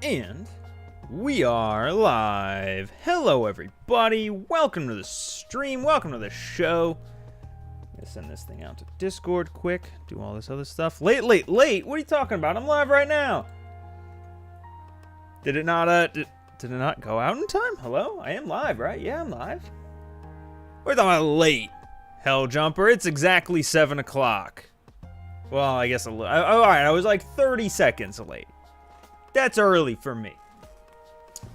And we are live. Hello, everybody. Welcome to the stream. Welcome to the show. I'm gonna send this thing out to Discord quick. Do all this other stuff. Late. What are you talking about? I'm live right now. Did it not? Did it not go out in time? Hello? I am live, right? Yeah, I'm live. We're talking about late, Hell Jumper. It's exactly 7 o'clock. Well, I guess a little. All right, I was like 30 seconds late. That's early for me.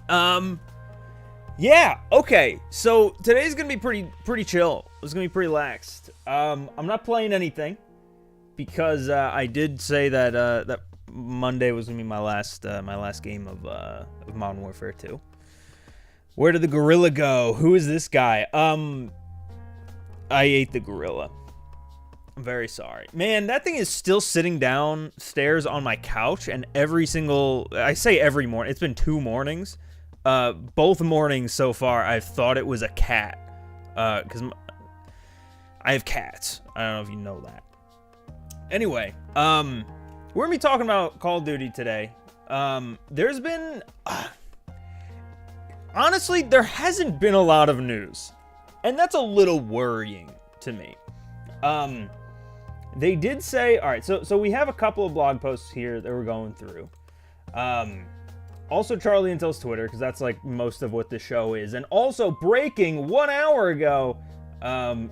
Yeah, okay. So today's gonna be pretty chill. It's gonna be pretty relaxed. I'm not playing anything because I did say that that Monday was gonna be my last game of Modern Warfare 2. Where did the gorilla go? Who is this guy? I ate the gorilla. I'm very sorry. Man, that thing is still sitting downstairs on my couch, and I say every morning, it's been 2 mornings. Both mornings so far, I've thought it was a cat. Because I have cats. I don't know if you know that. Anyway, we're going to be talking about Call of Duty today. There's been... honestly, there hasn't been a lot of news. And that's a little worrying to me. They did say, all right, so we have a couple of blog posts here that we're going through. Also Charlie Intel's Twitter, because that's like most of what the show is. And also breaking 1 hour ago,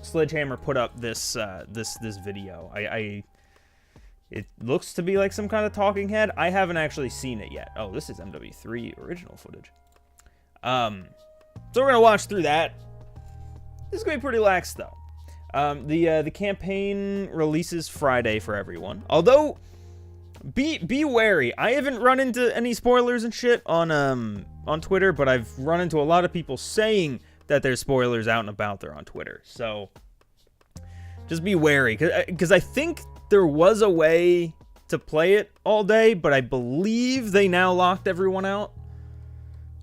Sledgehammer put up this video. It looks to be like some kind of talking head. I haven't actually seen it yet. Oh, this is MW3 original footage. So we're gonna watch through that. This is gonna be pretty lax though. The campaign releases Friday for everyone. Although, be wary. I haven't run into any spoilers and shit on Twitter, but I've run into a lot of people saying that there's spoilers out and about there on Twitter. So, just be wary. Because I think there was a way to play it all day, but I believe they now locked everyone out.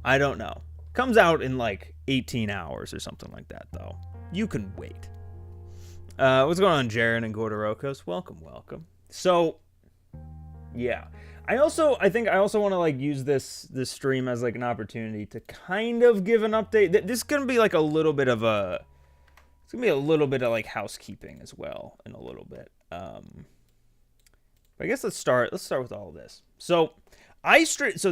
I don't know. Comes out in like 18 hours or something like that, though. You can wait. What's going on, Jaren and Gordorokos? Welcome. So, yeah. I think I also want to like use this stream as like an opportunity to kind of give an update. This is gonna be like a little bit of like housekeeping as well in a little bit. But I guess let's start with all of this. So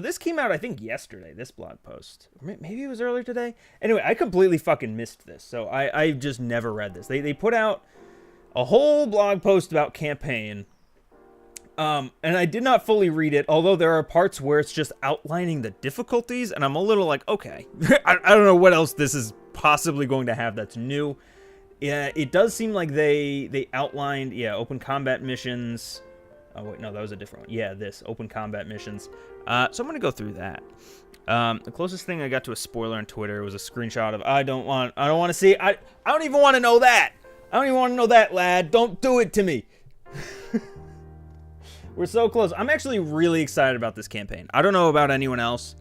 this came out I think yesterday, this blog post. Maybe it was earlier today. Anyway, I completely fucking missed this. So I just never read this. They put out a whole blog post about campaign. And I did not fully read it, although there are parts where it's just outlining the difficulties, and I'm a little like, okay. I don't know what else this is possibly going to have that's new. Yeah, it does seem like they outlined, open combat missions. Oh, wait, no, that was a different one. Yeah, this, open combat missions. So I'm going to go through that. The closest thing I got to a spoiler on Twitter was a screenshot of, I don't want to see, I don't even want to know that. I don't even want to know that, lad. Don't do it to me. We're so close. I'm actually really excited about this campaign. I don't know about anyone else.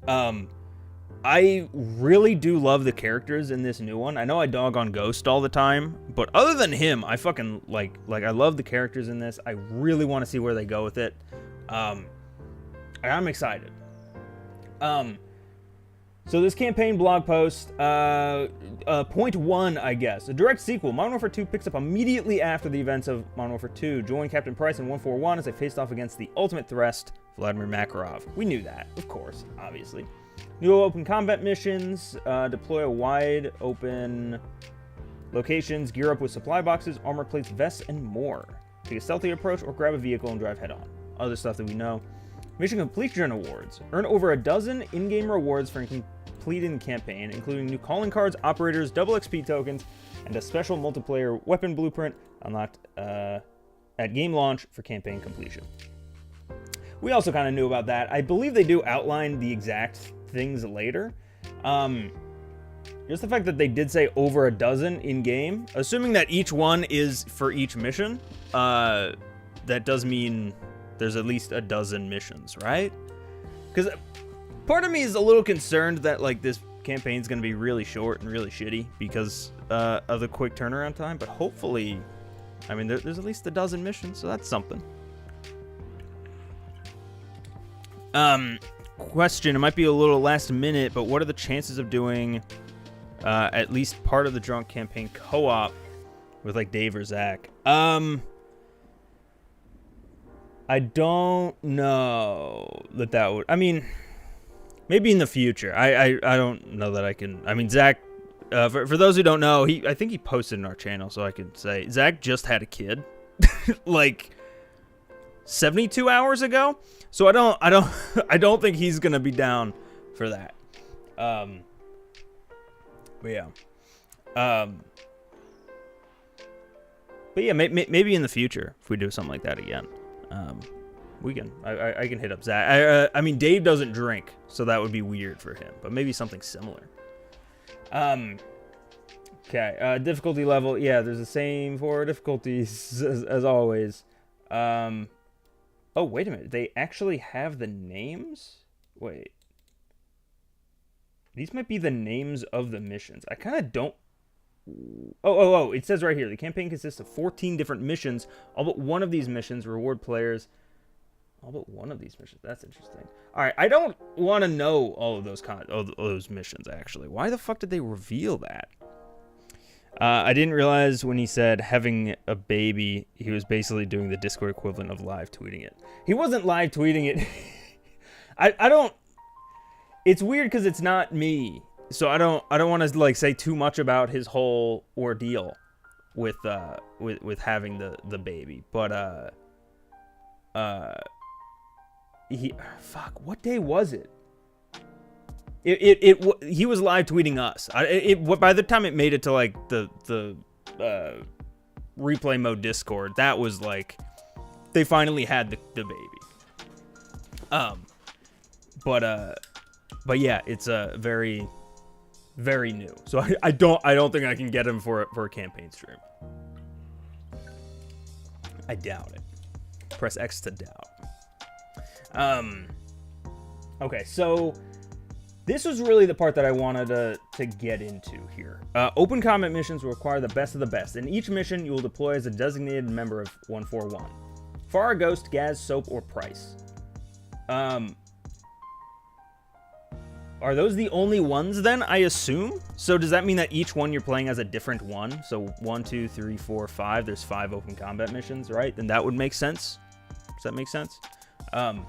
I really do love the characters in this new one. I know I dog on Ghost all the time, but other than him, I fucking like I love the characters in this. I really want to see where they go with it. I'm excited. So this campaign blog post, point 1, I guess. A direct sequel. Modern Warfare 2 picks up immediately after the events of Modern Warfare 2. Join Captain Price in 141 as they faced off against the ultimate threat, Vladimir Makarov. We knew that, of course, obviously. New open combat missions, deploy a wide open locations, gear up with supply boxes, armor plates, vests, and more. Take a stealthy approach or grab a vehicle and drive head on. Other stuff that we know. Mission completion awards. Earn over a dozen in-game rewards for completing the campaign, including new calling cards, operators, double XP tokens, and a special multiplayer weapon blueprint unlocked at game launch for campaign completion. We also kind of knew about that. I believe they do outline the exact things later. Just the fact that they did say over a dozen in-game, assuming that each one is for each mission, that does mean there's at least a dozen missions, right? Because part of me is a little concerned that like this campaign's going to be really short and really shitty because of the quick turnaround time, but hopefully, I mean, there's at least a dozen missions, so that's something. question. It might be a little last minute, but what are the chances of doing at least part of the Drunk campaign co-op with like Dave or Zach? I don't know that would. I mean, maybe in the future. I don't know that I can. I mean, Zach. For those who don't know, I think he posted in our channel, so I could say Zach just had a kid, like 72 hours ago. So I don't think he's gonna be down for that. But yeah. But yeah, maybe in the future if we do something like that again. We can. I can hit up Zach. I mean, Dave doesn't drink, so that would be weird for him. But maybe something similar. Okay. Difficulty level. Yeah, there's the same 4 difficulties as always. Oh, wait a minute. They actually have the names? Wait. These might be the names of the missions. I kind of don't. Oh. It says right here. The campaign consists of 14 different missions. All but one of these missions reward players. All but one of these missions. That's interesting. All right. I don't want to know all of those missions, actually. Why the fuck did they reveal that? I didn't realize when he said having a baby, he was basically doing the Discord equivalent of live tweeting it. He wasn't live tweeting it. I don't. It's weird because it's not me. So I don't want to like say too much about his whole ordeal with having the baby. But fuck, what day was it? He was live tweeting us. By the time it made it to like the replay mode Discord, that was like they finally had the baby. But yeah, it's very very new. So I don't think I can get him for a campaign stream. I doubt it. Press X to doubt. Okay, so this was really the part that I wanted to get into here. Open combat missions will require the best of the best. In each mission, you will deploy as a designated member of 141. Farah, Ghost, Gaz, Soap, or Price. Are those the only ones then, I assume? So does that mean that each one you're playing as a different one? So 1, 2, 3, 4, 5. There's 5 open combat missions, right? Then that would make sense. Does that make sense? In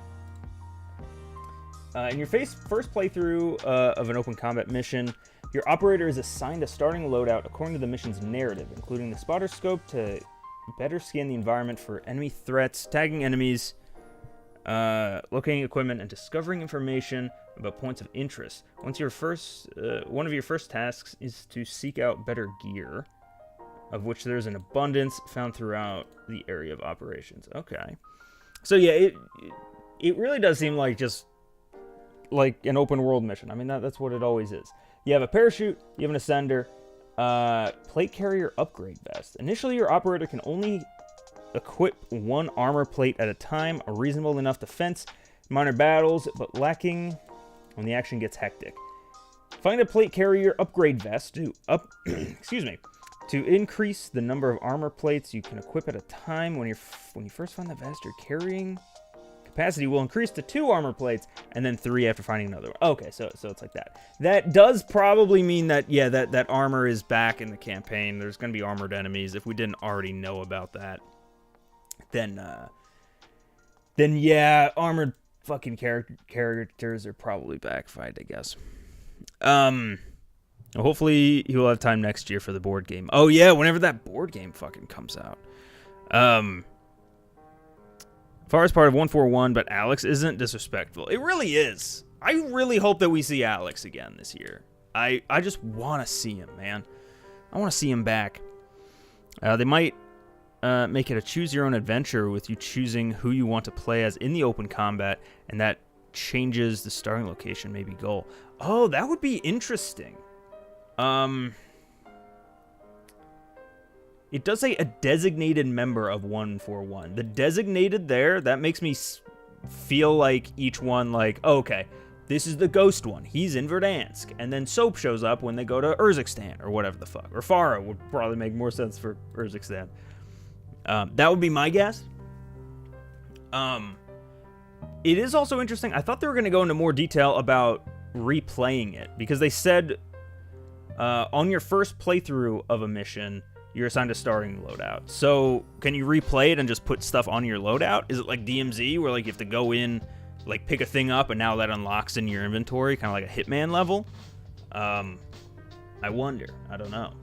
your first playthrough of an open combat mission, your operator is assigned a starting loadout according to the mission's narrative, including the spotter scope to better scan the environment for enemy threats, tagging enemies, locating equipment, and discovering information about points of interest. One of your first tasks is to seek out better gear, of which there's an abundance found throughout the area of operations. Okay. So yeah, it really does seem like just like an open world mission. I mean, that's what it always is. You have a parachute, you have an ascender, plate carrier upgrade vest. Initially, your operator can only equip 1 armor plate at a time, a reasonable enough defense, minor battles, but lacking when the action gets hectic. Find a plate carrier upgrade vest to to increase the number of armor plates you can equip at a time. When you first find the vest you're carrying, capacity will increase to 2 armor plates, and then 3 after finding another one. Okay, so it's like that. That does probably mean that, yeah, that armor is back in the campaign. There's going to be armored enemies. If we didn't already know about that, then yeah, armored fucking characters are probably back, I guess. Hopefully he will have time next year for the board game. Oh yeah, whenever that board game fucking comes out. Far as part of 141, but Alex isn't disrespectful. It really is. I really hope that we see Alex again this year. I just want to see him, man. I want to see him back. They might make it a choose your own adventure with you choosing who you want to play as in the open combat, and that changes the starting location, maybe goal. Oh, that would be interesting. It does say a designated member of 141. The designated there, that makes me feel like each one, like, oh, okay, this is the ghost one. He's in Verdansk. And then Soap shows up when they go to Urzikstan, or whatever the fuck. Or Farah would probably make more sense for Urzikstan. That would be my guess. It is also interesting. I thought they were going to go into more detail about replaying it, because they said on your first playthrough of a mission, you're assigned a starting loadout. So can you replay it and just put stuff on your loadout? Is it like DMZ, where like you have to go in, like pick a thing up, and now that unlocks in your inventory, kind of like a Hitman level? I wonder. I don't know.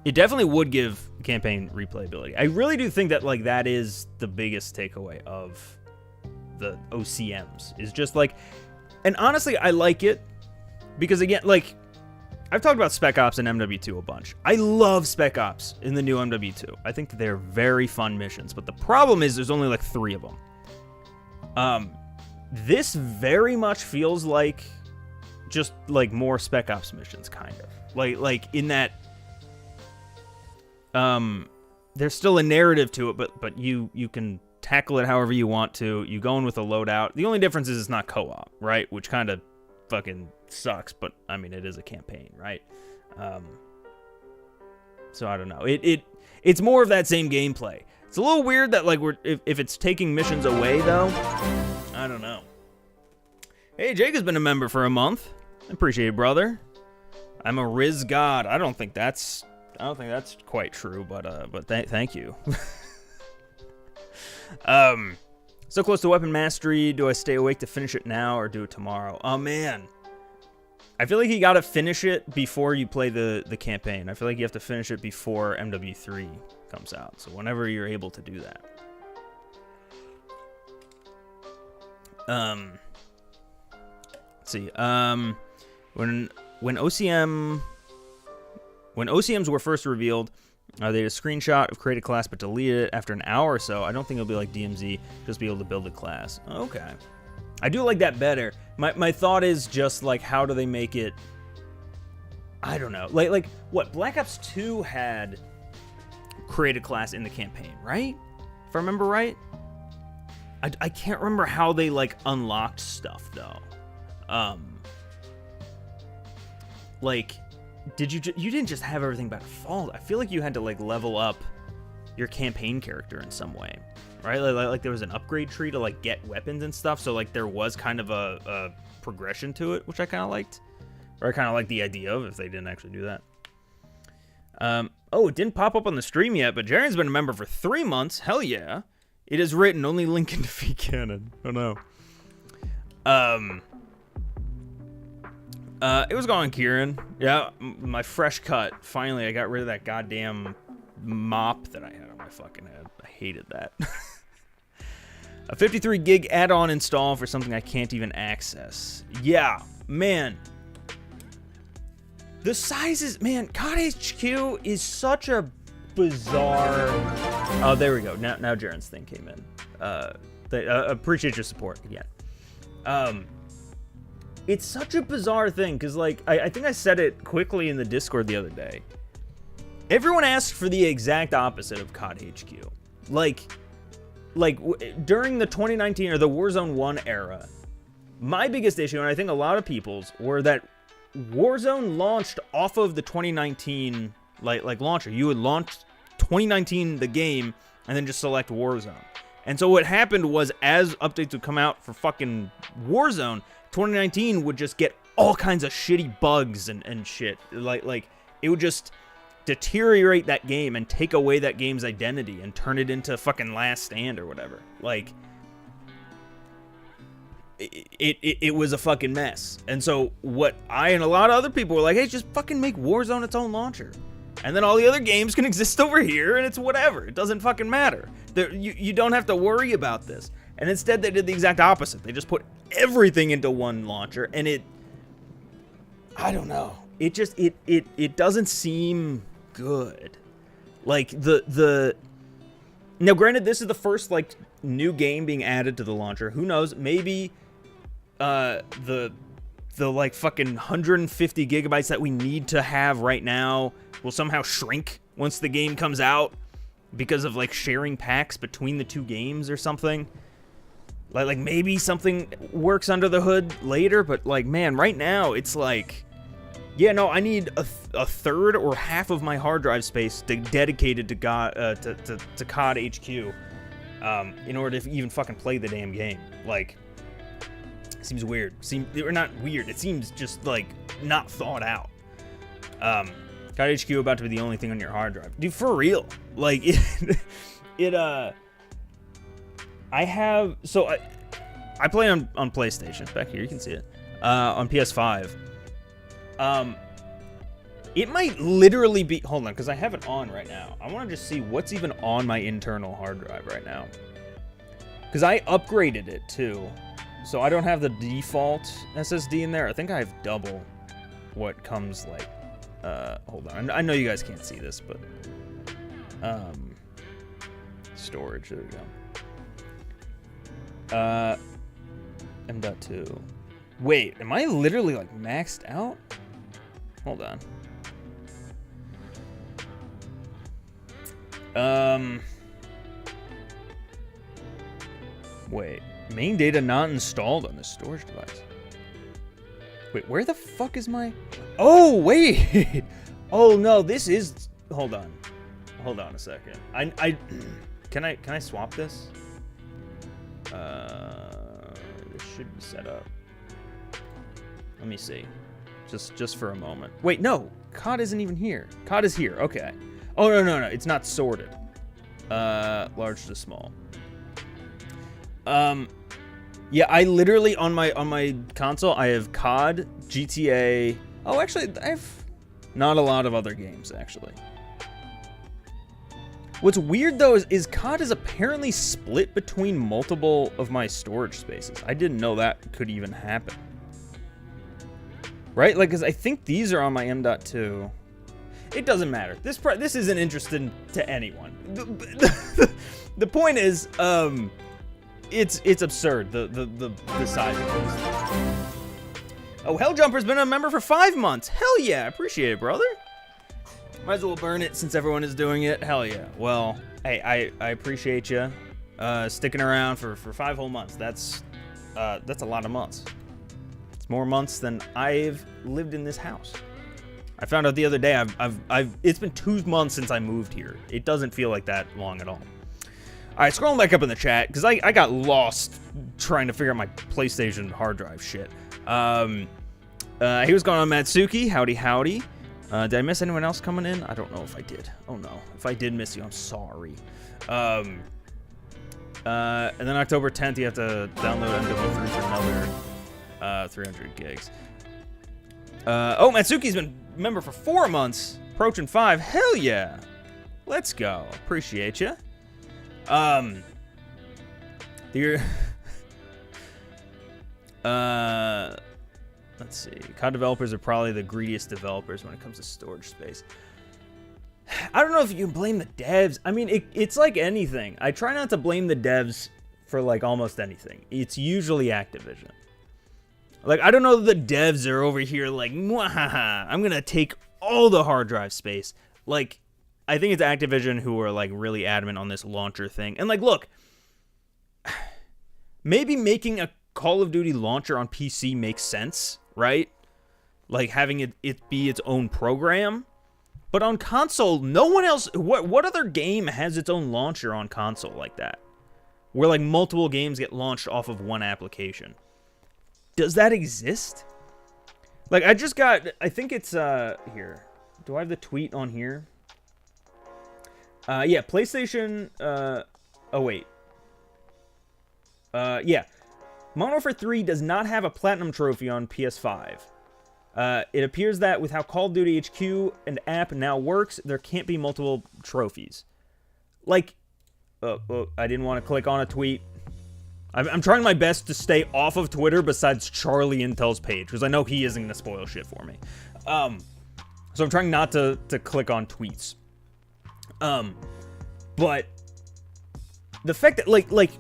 It definitely would give campaign replayability. I really do think that like that is the biggest takeaway of the OCMs, is just like, and honestly, I like it because, again, like, I've talked about Spec Ops and MW2 a bunch. I love Spec Ops in the new MW2. I think that they're very fun missions, but the problem is there's only like 3 of them. This very much feels like just like more Spec Ops missions, kind of. Like in that there's still a narrative to it, but you can tackle it however you want to. You go in with a loadout. The only difference is it's not co-op, right? Which kind of fucking sucks, but I mean, it is a campaign, right? So I don't know. It's more of that same gameplay. It's a little weird that like if it's taking missions away though. I don't know. Hey, Jake has been a member for a month. I appreciate it, brother. I'm a Riz god. I don't think that's quite true, but thank you. So close to weapon mastery. Do I stay awake to finish it now or do it tomorrow? Oh man, I feel like you gotta finish it before you play the campaign. I feel like you have to finish it before MW3 comes out. So whenever you're able to do that. Let's see. When OCMs were first revealed, they had a screenshot of create a class but deleted it after an hour or so. I don't think it'll be like DMZ, just be able to build a class. Okay. I do like that better. My thought is just like, how do they make it? I don't know. Like what? Black Ops 2 had create a class in the campaign, right? If I remember right. I can't remember how they like unlocked stuff though. Like, you didn't just have everything by default. I feel like you had to like level up your campaign character in some way, right? Like there was an upgrade tree to like get weapons and stuff. So like there was kind of a progression to it, which I kind of liked, or I kind of like the idea of if they didn't actually do that. Oh, it didn't pop up on the stream yet, but Jaren's been a member for 3 months. Hell yeah. It is written, only link in defeat canon. Oh no. It was going, Kieran. Yeah, my fresh cut. Finally, I got rid of that goddamn mop that I had on my fucking head. I hated that. A 53 gig add-on install for something I can't even access. Yeah, man. The sizes, man, COD HQ is such a bizarre... Oh, there we go. Now Jaren's thing came in. Appreciate your support again. It's such a bizarre thing, because, like, I think I said it quickly in the Discord the other day. Everyone asked for the exact opposite of COD HQ. Like during the 2019 or the Warzone 1 era, my biggest issue, and I think a lot of people's, were that Warzone launched off of the 2019, like launcher. You would launch 2019 the game, and then just select Warzone. And so what happened was, as updates would come out for fucking Warzone, 2019 would just get all kinds of shitty bugs and shit. Like it would just deteriorate that game and take away that game's identity and turn it into fucking Last Stand or whatever. Like it was a fucking mess. And so what I and a lot of other people were like, hey, just fucking make Warzone its own launcher. And then all the other games can exist over here, and it's whatever. It doesn't fucking matter. You don't have to worry about this. And instead, they did the exact opposite. They just put everything into one launcher, and I don't know. It just, it doesn't seem good. Like, now granted, this is the first, like, new game being added to the launcher. Who knows? Maybe, the like, fucking 150 gigabytes that we need to have right now will somehow shrink once the game comes out because of, like, sharing packs between the two games or something. Like maybe something works under the hood later, but, like, man, right now, it's like, Yeah, no, I need a third or half of my hard drive space dedicated to COD HQ in order to even fucking play the damn game. Like, it seems weird. Or not weird. It seems just, like, not thought out. COD HQ about to be the only thing on your hard drive. Dude, for real. Like, I play on PlayStation. Back here, you can see it. On PS5. It might literally be... Hold on, because I have it on right now. I want to just see what's even on my internal hard drive right now. Because I upgraded it, too. So I don't have the default SSD in there. I think I have double what comes, like... hold on. I know you guys can't see this, but... storage, there we go. M.2. Wait, am I literally, like, maxed out? Hold on. Wait. Main data not installed on this storage device. Wait, where the fuck is my... Oh, wait! Oh, no, this is... Hold on. Hold on a second. Can I swap this? This should be set up. Let me see. Just for a moment. Wait, no. COD isn't even here. COD is here. Okay. Oh, no. It's not sorted. Large to small. Yeah, I literally, on my console, I have COD, GTA... Oh, actually, I have not a lot of other games, actually. What's weird, though, is COD is apparently split between multiple of my storage spaces. I didn't know that could even happen. Right? Like, because I think these are on my M.2. It doesn't matter. This isn't interesting to anyone. The point is, it's absurd, the size of this. Oh, Helljumper's been a member for 5 months. Hell yeah, I appreciate it, brother. Might as well burn it since everyone is doing it. Hell yeah. Well, hey, I appreciate you sticking around for 5 whole months. That's a lot of months. It's more months than I've lived in this house. I found out the other day it's been 2 months since I moved here. It doesn't feel like that long at all. All right, scrolling back up in the chat because I got lost trying to figure out my PlayStation hard drive shit. He was going on Matsuki. Howdy. Did I miss anyone else coming in? I don't know if I did. Oh no. If I did miss you, I'm sorry. And then October 10th, you have to download MW3 for another 300 gigs. Oh, Matsuki's been a member for 4 months. Approaching 5. Hell yeah. Let's go. Appreciate you. Let's see. COD developers are probably the greediest developers when it comes to storage space. I don't know if you can blame the devs. I mean, it's like anything. I try not to blame the devs for, like, almost anything. It's usually Activision. Like, I don't know if the devs are over here like, mwahaha, I'm gonna take all the hard drive space. Like, I think it's Activision who are, like, really adamant on this launcher thing. And, like, look, maybe making a Call of Duty launcher on PC makes sense, right? Like, having it be its own program. But on console, no one else... What other game has its own launcher on console like that? Where, like, multiple games get launched off of one application. Does that exist? Like, I just got... I think it's... here. Do I have the tweet on here? Yeah, PlayStation... oh, wait. Yeah. Modern Warfare 3 does not have a Platinum trophy on PS5. It appears that with how Call of Duty HQ and app now works, there can't be multiple trophies. Like... I didn't want to click on a tweet. I'm trying my best to stay off of Twitter besides Charlie Intel's page, because I know he isn't going to spoil shit for me. So I'm trying not to click on tweets. But the fact that, like,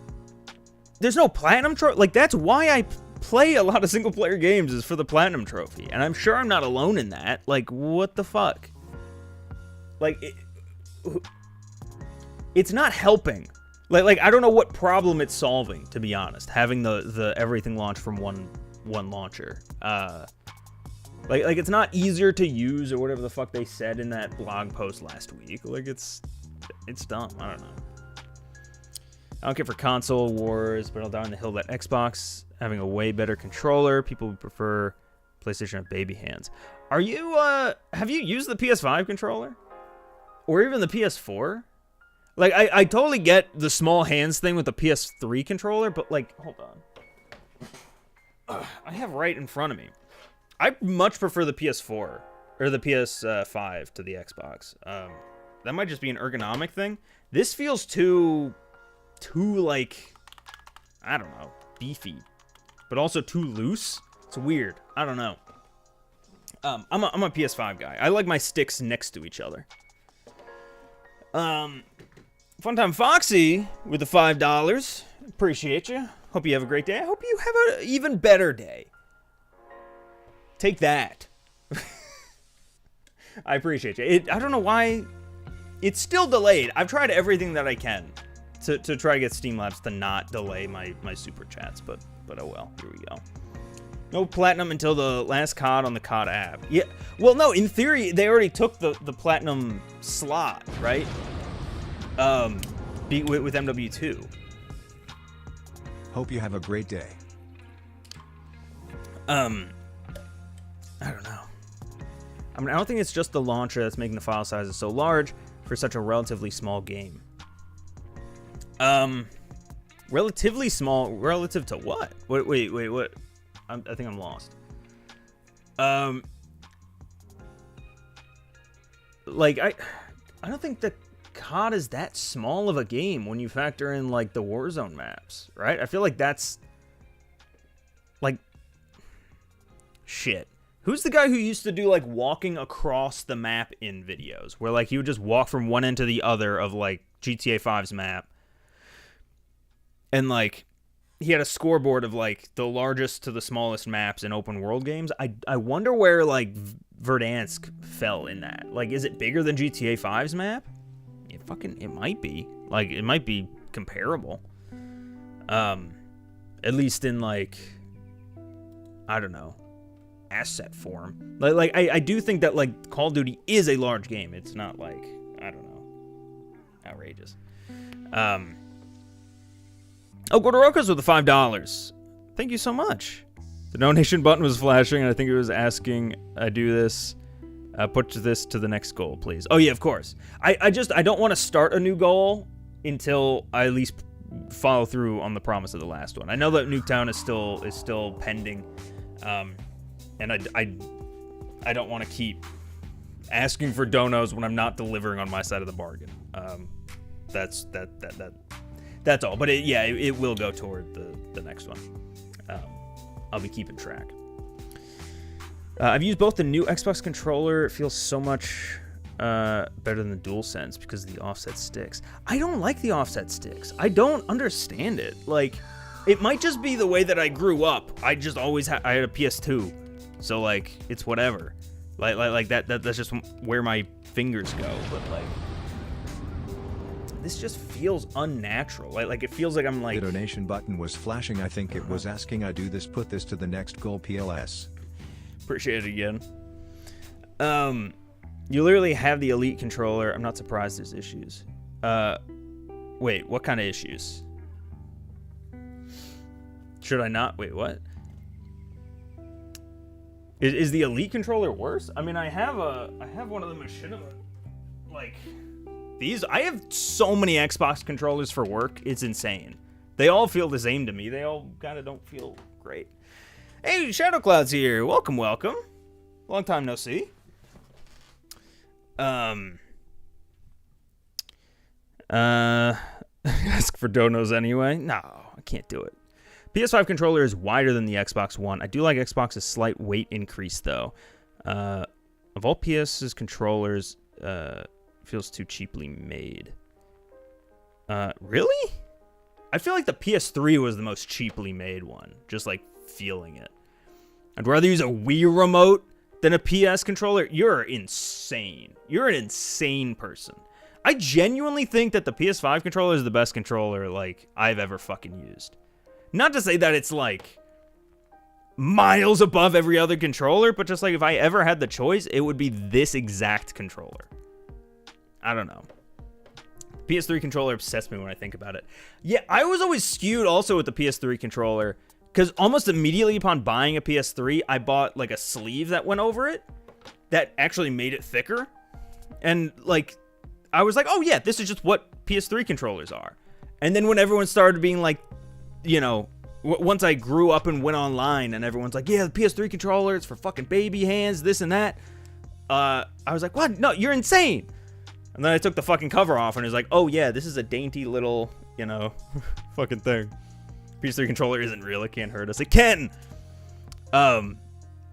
there's no Platinum trophy, like, that's why I play a lot of single-player games, is for the Platinum trophy. And I'm sure I'm not alone in that. Like, what the fuck? Like, it's not helping. Like I don't know what problem it's solving, to be honest, having the everything launch from one launcher. Like it's not easier to use or whatever the fuck they said in that blog post last week. Like it's dumb. I don't know. I don't care for console wars, but I'll die on the hill that Xbox having a way better controller. People would prefer PlayStation have baby hands. Are you have you used the PS5 controller? Or even the PS4? Like I totally get the small hands thing with the PS3 controller, but like hold on. I have right in front of me. I much prefer the PS4 or the PS5 to the Xbox. That might just be an ergonomic thing. This feels too like, I don't know, beefy, but also too loose. It's weird. I don't know. I'm a PS5 guy. I like my sticks next to each other. Funtime Foxy with the $5. Appreciate you. Hope you have a great day. I hope you have an even better day. Take that. I appreciate you. I don't know why it's still delayed. I've tried everything that I can to try to get Streamlabs to not delay my super chats, but oh well. Here we go. No platinum until the last COD on the COD app. Yeah. Well, no. In theory, they already took the platinum slot, right? With MW2. Hope you have a great day. I don't know. I mean, I don't think it's just the launcher that's making the file sizes so large for such a relatively small game. Relatively small relative to what? Wait, what? I think I'm lost. Like I don't think the COD is that small of a game when you factor in like the Warzone maps, right? I feel like that's like shit. Who's the guy who used to do like walking across the map in videos where like he would just walk from one end to the other of like GTA 5's map, and like he had a scoreboard of like the largest to the smallest maps in open world games. I wonder where like Verdansk fell in that. Like, is it bigger than GTA 5's map? It might be. Like, it might be comparable. At least in like, I don't know, asset form. Like I do think that like Call of Duty is a large game. It's not like, I don't know, outrageous. Oh, Gordorokas with the $5. Thank you so much. The donation button was flashing, and I think it was asking, I do this. Put this to the next goal, please. Oh, yeah, of course. I don't want to start a new goal until I at least follow through on the promise of the last one. I know that Nuketown is still pending, and I don't want to keep asking for donos when I'm not delivering on my side of the bargain. That's all. But it will go toward the next one. I'll be keeping track. I've used both the new Xbox controller. It feels so much better than the DualSense because of the offset sticks. I don't like the offset sticks. I don't understand it. Like, it might just be the way that I grew up. I just always I had a PS2, so like it's whatever. Like that's just where my fingers go. But like, this just feels unnatural. Like it feels like I'm like. The donation button was flashing. I think it was asking, I do this, put this to the next goal, PLS. Appreciate it again. You literally have the Elite controller. I'm not surprised there's issues. Wait, what kind of issues? Should I not? Wait, what? Is the Elite controller worse? I mean, I have one of the machinima, like these. I have so many Xbox controllers for work. It's insane. They all feel the same to me. They all kind of don't feel great. Hey, Shadow Cloud's here. Welcome. Long time no see. Ask for donos anyway. No, I can't do it. PS5 controller is wider than the Xbox One. I do like Xbox's slight weight increase though. Of all PS's controllers, feels too cheaply made. Really? I feel like the PS3 was the most cheaply made one. Just like feeling it. I'd rather use a Wii remote than a PS controller. You're insane. You're an insane person. I genuinely think that the PS5 controller is the best controller like I've ever fucking used. Not to say that it's like miles above every other controller, but just like if I ever had the choice, it would be this exact controller. I don't know. PS3 controller obsessed me when I think about it. Yeah, I was always skewed also with the PS3 controller, because almost immediately upon buying a PS3, I bought like a sleeve that went over it that actually made it thicker. And like, I was like, oh yeah, this is just what PS3 controllers are. And then when everyone started being like, you know, once I grew up and went online and everyone's like, yeah, the PS3 controller, it's for fucking baby hands, this and that. I was like, what? No, you're insane. And then I took the fucking cover off and it was like, oh yeah, this is a dainty little, you know, fucking thing. PS3 controller isn't real. It can't hurt us. It can.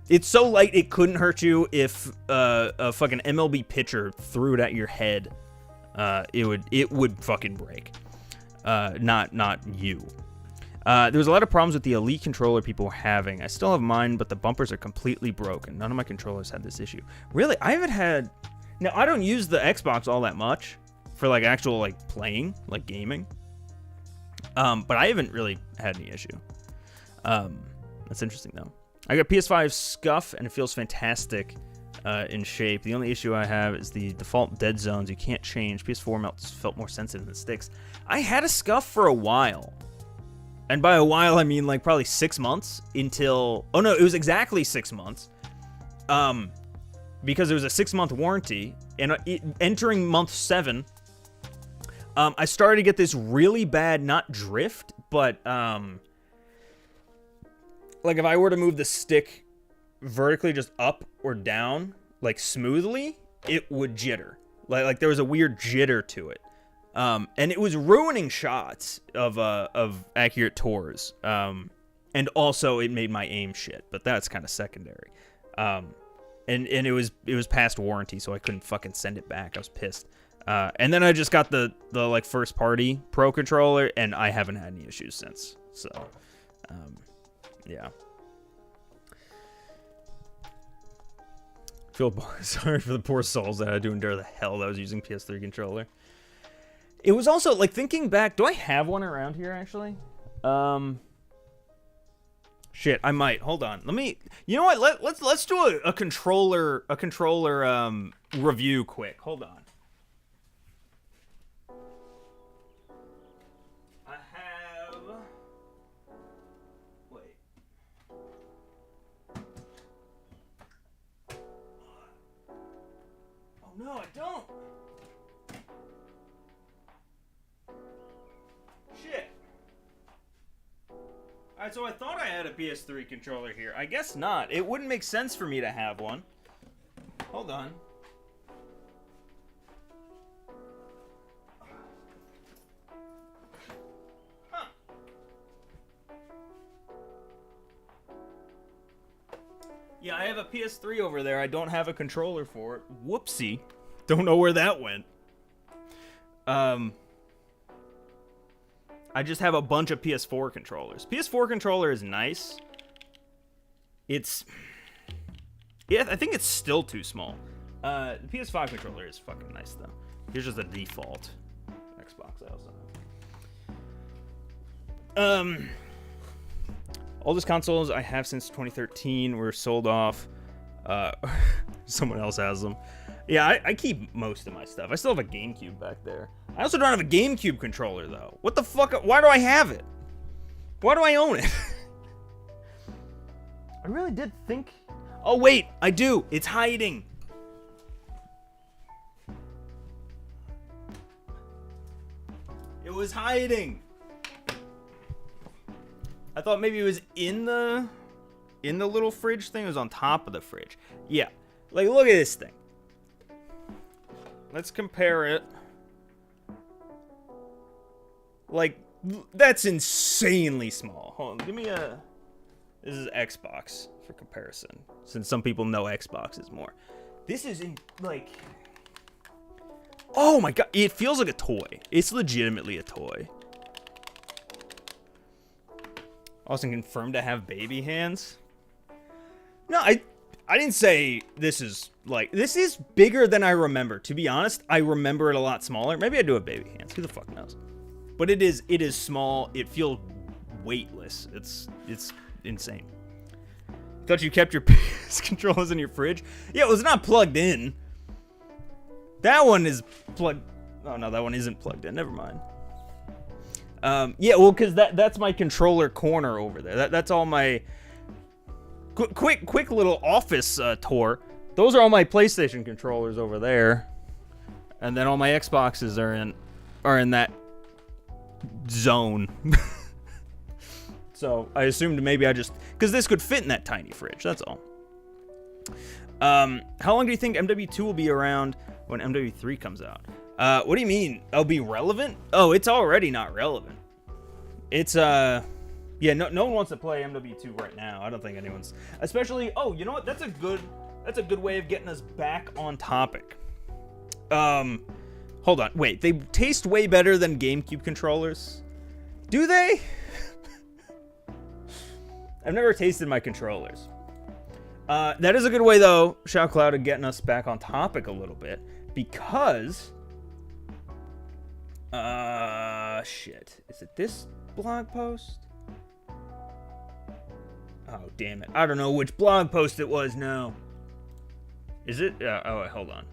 It's so light it couldn't hurt you if a fucking MLB pitcher threw it at your head. It would fucking break. Not you. There was a lot of problems with the Elite controller people were having. I still have mine, but the bumpers are completely broken. None of my controllers had this issue. Really? I haven't had... Now, I don't use the Xbox all that much for, like, actual, like, playing, like, gaming. But I haven't really had any issue. That's interesting, though. I got PS5 scuff, and it feels fantastic in shape. The only issue I have is the default dead zones you can't change. PS4 felt more sensitive than sticks. I had a scuff for a while. And by a while, I mean, like, probably 6 months until... Oh, no, it was exactly 6 months. Because there was a 6-month warranty, and entering month 7, I started to get this really bad, not drift, but, like, if I were to move the stick vertically just up or down, like, smoothly, it would jitter. Like there was a weird jitter to it. And it was ruining shots of accurate tours. And also, it made my aim shit, but that's kind of secondary. And it was past warranty, so I couldn't fucking send it back. I was pissed. And then I just got the like first party Pro controller, and I haven't had any issues since. So, yeah. Feel sorry for the poor souls that had to endure the hell that was using PS3 controller. It was also like thinking back. Do I have one around here actually? Shit, I might. Hold on. Let me. You know what? Let's do a controller review quick. Hold on. I have. Wait. Oh no, I don't. Shit. Alright, so I thought I had a PS3 controller here. I guess not. It wouldn't make sense for me to have one. Hold on. Huh. Yeah, I have a PS3 over there. I don't have a controller for it. Whoopsie. Don't know where that went. I just have a bunch of PS4 controllers. PS4 controller is nice. Yeah, I think it's still too small. The PS5 controller is fucking nice, though. Here's just a default Xbox I also have. Oldest consoles I have since 2013 were sold off. Someone else has them. Yeah, I keep most of my stuff. I still have a GameCube back there. I also don't have a GameCube controller, though. What the fuck? Why do I have it? Why do I own it? I really did think... Oh, wait. I do. It's hiding. It was hiding. I thought maybe it was in the little fridge thing. It was on top of the fridge. Yeah. Like, look at this thing. Let's compare it. Like, that's insanely small. Hold on, give me a... This is Xbox for comparison, since some people know Xbox is more. This is in, like... Oh my god, it feels like a toy. It's legitimately a toy. Austin confirmed to have baby hands. No, I didn't say this is, like... This is bigger than I remember. To be honest, I remember it a lot smaller. Maybe I do have baby hands. Who the fuck knows? But it is small. It feels weightless. It's insane. Thought you kept your PS controllers in your fridge? Yeah, it was not plugged in. That one is plugged. Oh, no, that one isn't plugged in. Never mind. Yeah, well, because that's my controller corner over there. That's all my... Quick little office tour. Those are all my PlayStation controllers over there. And then all my Xboxes are in that zone. So I assumed maybe because this could fit in that tiny fridge, that's all. How long do you think MW2 will be around when MW3 comes out? What do you mean? It'll be relevant? Oh, it's already not relevant. It's, yeah, no one wants to play MW2 right now. I don't think anyone's, especially, oh, you know what? That's a good way of getting us back on topic. Hold on, wait, they taste way better than GameCube controllers? Do they? I've never tasted my controllers. That is a good way, though, ShoutCloud, of getting us back on topic a little bit, because... shit. Is it this blog post? Oh, damn it. I don't know which blog post it was now. Is it? Oh, wait, hold on.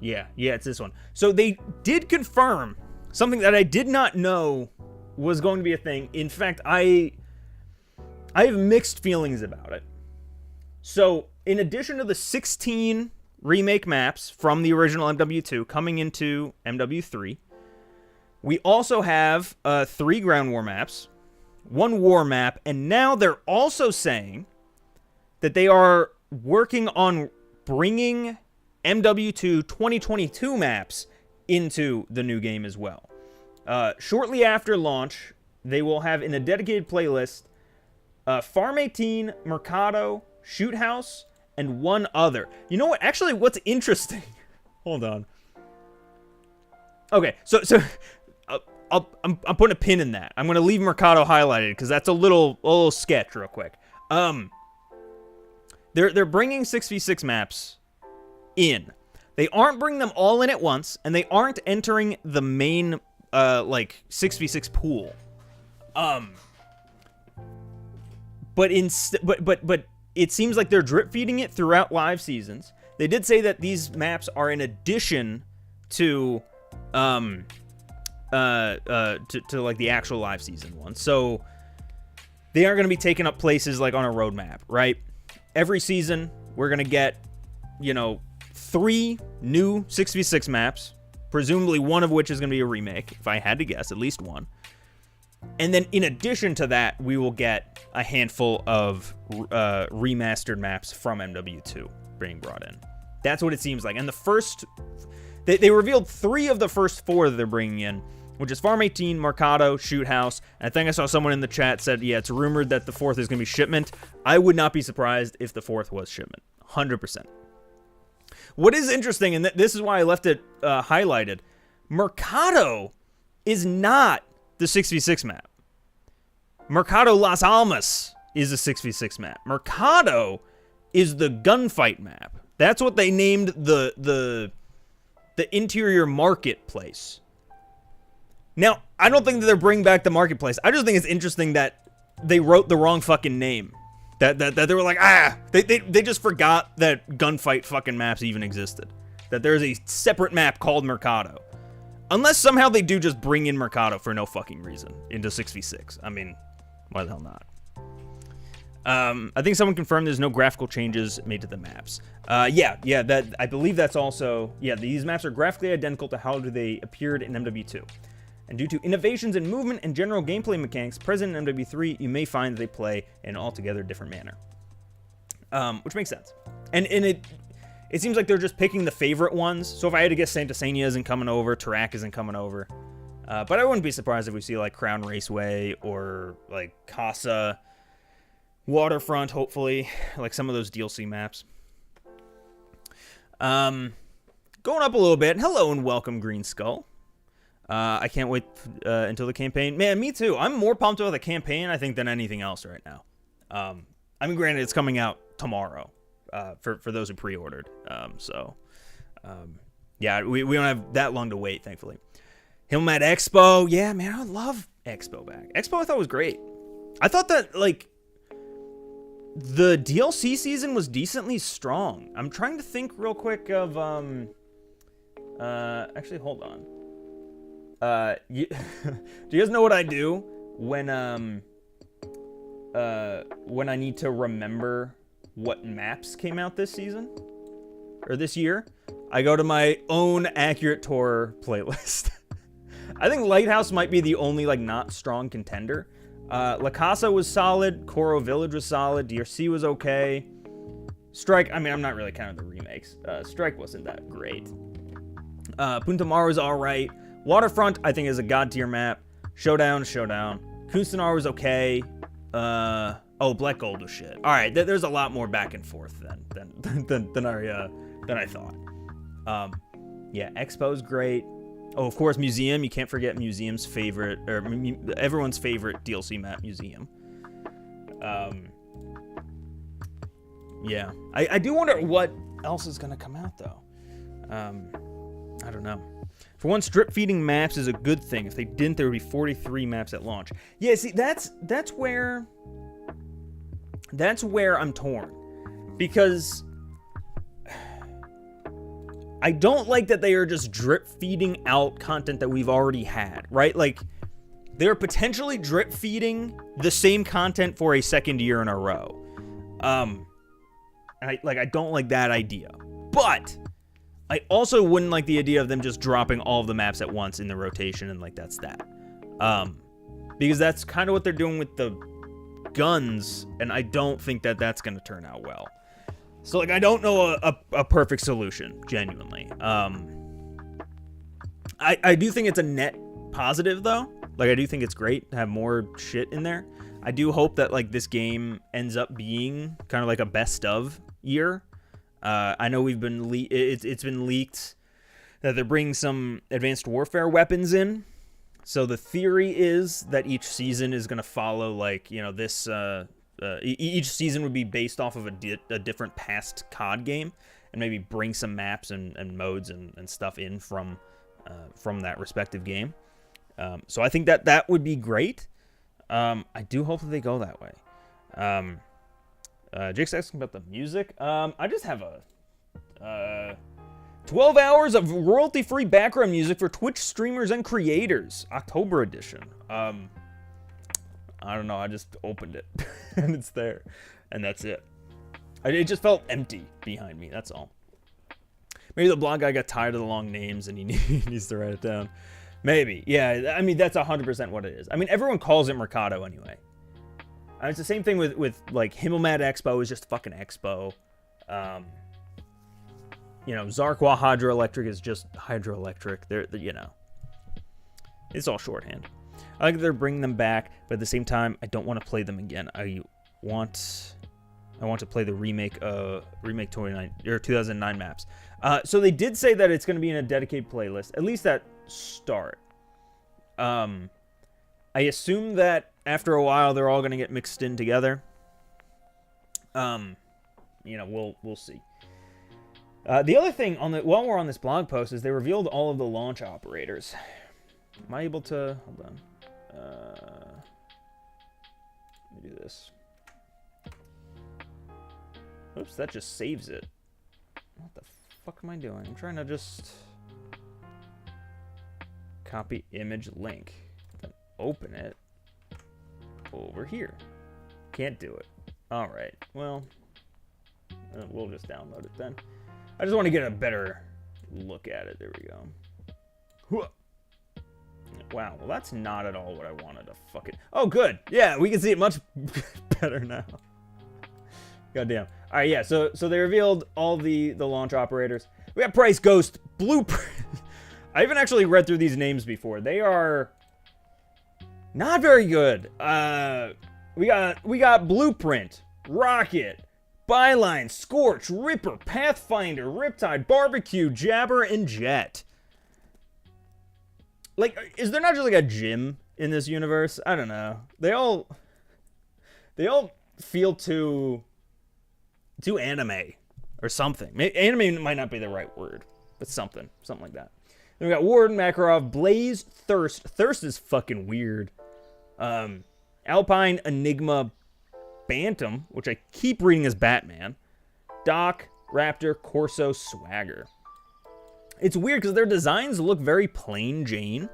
Yeah, it's this one. So they did confirm something that I did not know was going to be a thing. In fact, I have mixed feelings about it. So, in addition to the 16 remake maps from the original MW2 coming into MW3, we also have 3 ground war maps, 1 war map, and now they're also saying that they are working on bringing MW2 2022 maps into the new game as well. Shortly after launch, they will have in a dedicated playlist Farm 18, Mercado, Shoot House, and 1 other. You know what? Actually, what's interesting... Hold on. Okay, so I'm putting a pin in that. I'm going to leave Mercado highlighted because that's a little sketch real quick. They're bringing 6v6 maps in. They aren't bringing them all in at once, and they aren't entering the main 6v6 pool. But it seems like they're drip feeding it throughout live seasons. They did say that these maps are in addition to like the actual live season ones. So they aren't going to be taking up places like on a roadmap, right? Every season we're going to get, 3 new 6v6 maps, presumably one of which is going to be a remake, if I had to guess, at least one. And then in addition to that, we will get a handful of remastered maps from MW2 being brought in. That's what it seems like. And the first... They revealed 3 of the first 4 that they're bringing in, which is Farm 18, Mercado, Shoot House. And I think I saw someone in the chat said, yeah, it's rumored that the 4th is going to be Shipment. I would not be surprised if the 4th was Shipment. 100%. What is interesting, and this is why I left it highlighted, Mercado is not the 6v6 map. Mercado Las Almas is a 6v6 map. Mercado is the gunfight map. That's what they named the interior marketplace. Now, I don't think that they're bringing back the marketplace. I just think it's interesting that they wrote the wrong fucking name. That they were like, they just forgot that gunfight fucking maps even existed. That there's a separate map called Mercado. Unless somehow they do just bring in Mercado for no fucking reason into 6v6. I mean, why the hell not? I think someone confirmed there's no graphical changes made to the maps. Yeah, that I believe that's also... Yeah, these maps are graphically identical to how they appeared in MW2. And due to innovations in movement and general gameplay mechanics present in MW3, you may find that they play in an altogether different manner. Which makes sense. And it seems like they're just picking the favorite ones. So if I had to guess, Santa Sania isn't coming over, Tarak isn't coming over. But I wouldn't be surprised if we see like Crown Raceway or like Casa, Waterfront, hopefully. Like some of those DLC maps. Going up a little bit. Hello and welcome, Green Skull. I can't wait until the campaign. Man, me too. I'm more pumped about the campaign, I think, than anything else right now. I mean, granted, it's coming out tomorrow for those who pre-ordered. Yeah, we don't have that long to wait, thankfully. Hillmat Expo. Yeah, man, I love Expo back. Expo I thought was great. I thought that, like, the DLC season was decently strong. I'm trying to think real quick of, actually, hold on. Do you guys know what I do when I need to remember what maps came out this season? Or this year? I go to my own Accurate Tour playlist. I think Lighthouse might be the only, like, not strong contender. La Casa was solid. Coro Village was solid. DRC was okay. Strike, I mean, I'm not really counting the remakes. Strike wasn't that great. Punta Mar was alright. Waterfront, I think, is a god tier map. Showdown. Kunstanar was okay. Black Gold was shit. Alright, there's a lot more back and forth than I thought. Yeah, Expo's great. Oh, of course, Museum. You can't forget Museum's favorite, or everyone's favorite DLC map, Museum. Yeah. I do wonder what else is going to come out, though. I don't know. For one, strip feeding maps is a good thing. If they didn't, there would be 43 maps at launch. Yeah, see, that's where I'm torn. Because I don't like that they are just drip feeding out content that we've already had, right? Like, they're potentially drip feeding the same content for a second year in a row. I don't like that idea. But I also wouldn't like the idea of them just dropping all of the maps at once in the rotation, and, like, that's that. Because that's kind of what they're doing with the guns, and I don't think that that's going to turn out well. So, like, I don't know a perfect solution, genuinely. I do think it's a net positive, though. Like, I do think it's great to have more shit in there. I do hope that, like, this game ends up being kind of like a best of year. I know we've been it's been leaked that they're bringing some advanced warfare weapons in. So the theory is that each season is going to follow, like, you know, this... each season would be based off of a different past COD game, and maybe bring some maps and modes and stuff in from that respective game. So I think that would be great. I do hope that they go that way. Jake's asking about the music. I just have a 12 hours of royalty-free background music for Twitch streamers and creators, October edition. I don't know, I just opened it, and it's there, and that's it. It just felt empty behind me, that's all. Maybe the blog guy got tired of the long names, and he needs to write it down. Maybe, yeah, I mean, that's 100% what it is. I mean, everyone calls it Mercado anyway. I mean, it's the same thing with like, Himmelmad Expo is just fucking Expo. You know, Zarqwa Hydroelectric is just Hydroelectric. They're, you know, it's all shorthand. I like that they're bringing them back, but at the same time, I don't want to play them again. I want to play the remake 2009 maps. So they did say that it's going to be in a dedicated playlist, at least at start. I assume that after a while they're all going to get mixed in together. You know, we'll see. The other thing while we're on this blog post is they revealed all of the launch operators. Am I able to... Hold on. Let me do this. Oops, that just saves it. What the fuck am I doing? I'm trying to just... Copy image link. Then open it over here. Can't do it. Alright, well... we'll just download it then. I just want to get a better look at it. There we go. Wow, well, that's not at all what I wanted to fucking... Oh, good. Yeah, we can see it much better now. Goddamn. All right, yeah, so they revealed all the launch operators. We got Price, Ghost, Blueprint. I haven't actually read through these names before. They are not very good. We got Blueprint, Rocket, Byline, Scorch, Ripper, Pathfinder, Riptide, Barbecue, Jabber, and Jet. Like, is there not just like a gym in this universe? I don't know. They all feel too anime or something. Anime might not be the right word, but something like that. Then we got Warden, Makarov, Blaze, Thirst. Thirst is fucking weird. Alpine, Enigma, Bantam, which I keep reading as Batman, Doc, Raptor, Corso, Swagger. It's weird because their designs look very plain Jane.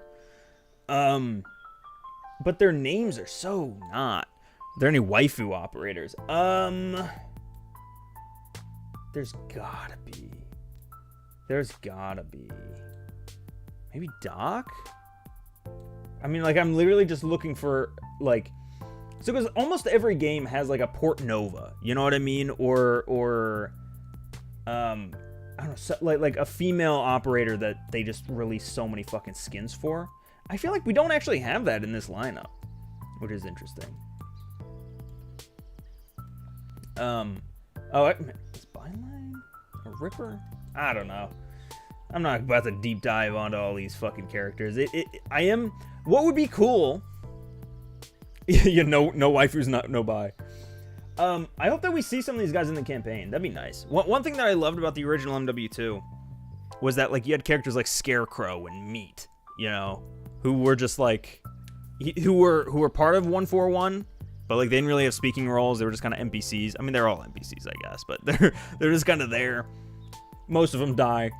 But their names are so not. Are there any waifu operators? There's gotta be. Maybe Doc? I mean, like, I'm literally just looking for, like... So, because almost every game has, like, a Port Nova. You know what I mean? Or I don't know, so, like a female operator that they just release so many fucking skins for. I feel like we don't actually have that in this lineup, which is interesting. Is Byline a Ripper? I don't know. I'm not about to deep dive onto all these fucking characters. I am. What would be cool? No waifus, no buy. I hope that we see some of these guys in the campaign. That'd be nice. One thing that I loved about the original MW2 was that, like, you had characters like Scarecrow and Meat, you know, who were just like, who were part of 141, but like they didn't really have speaking roles. They were just kind of NPCs. I mean, they're all NPCs, I guess, but they're just kind of there. Most of them die.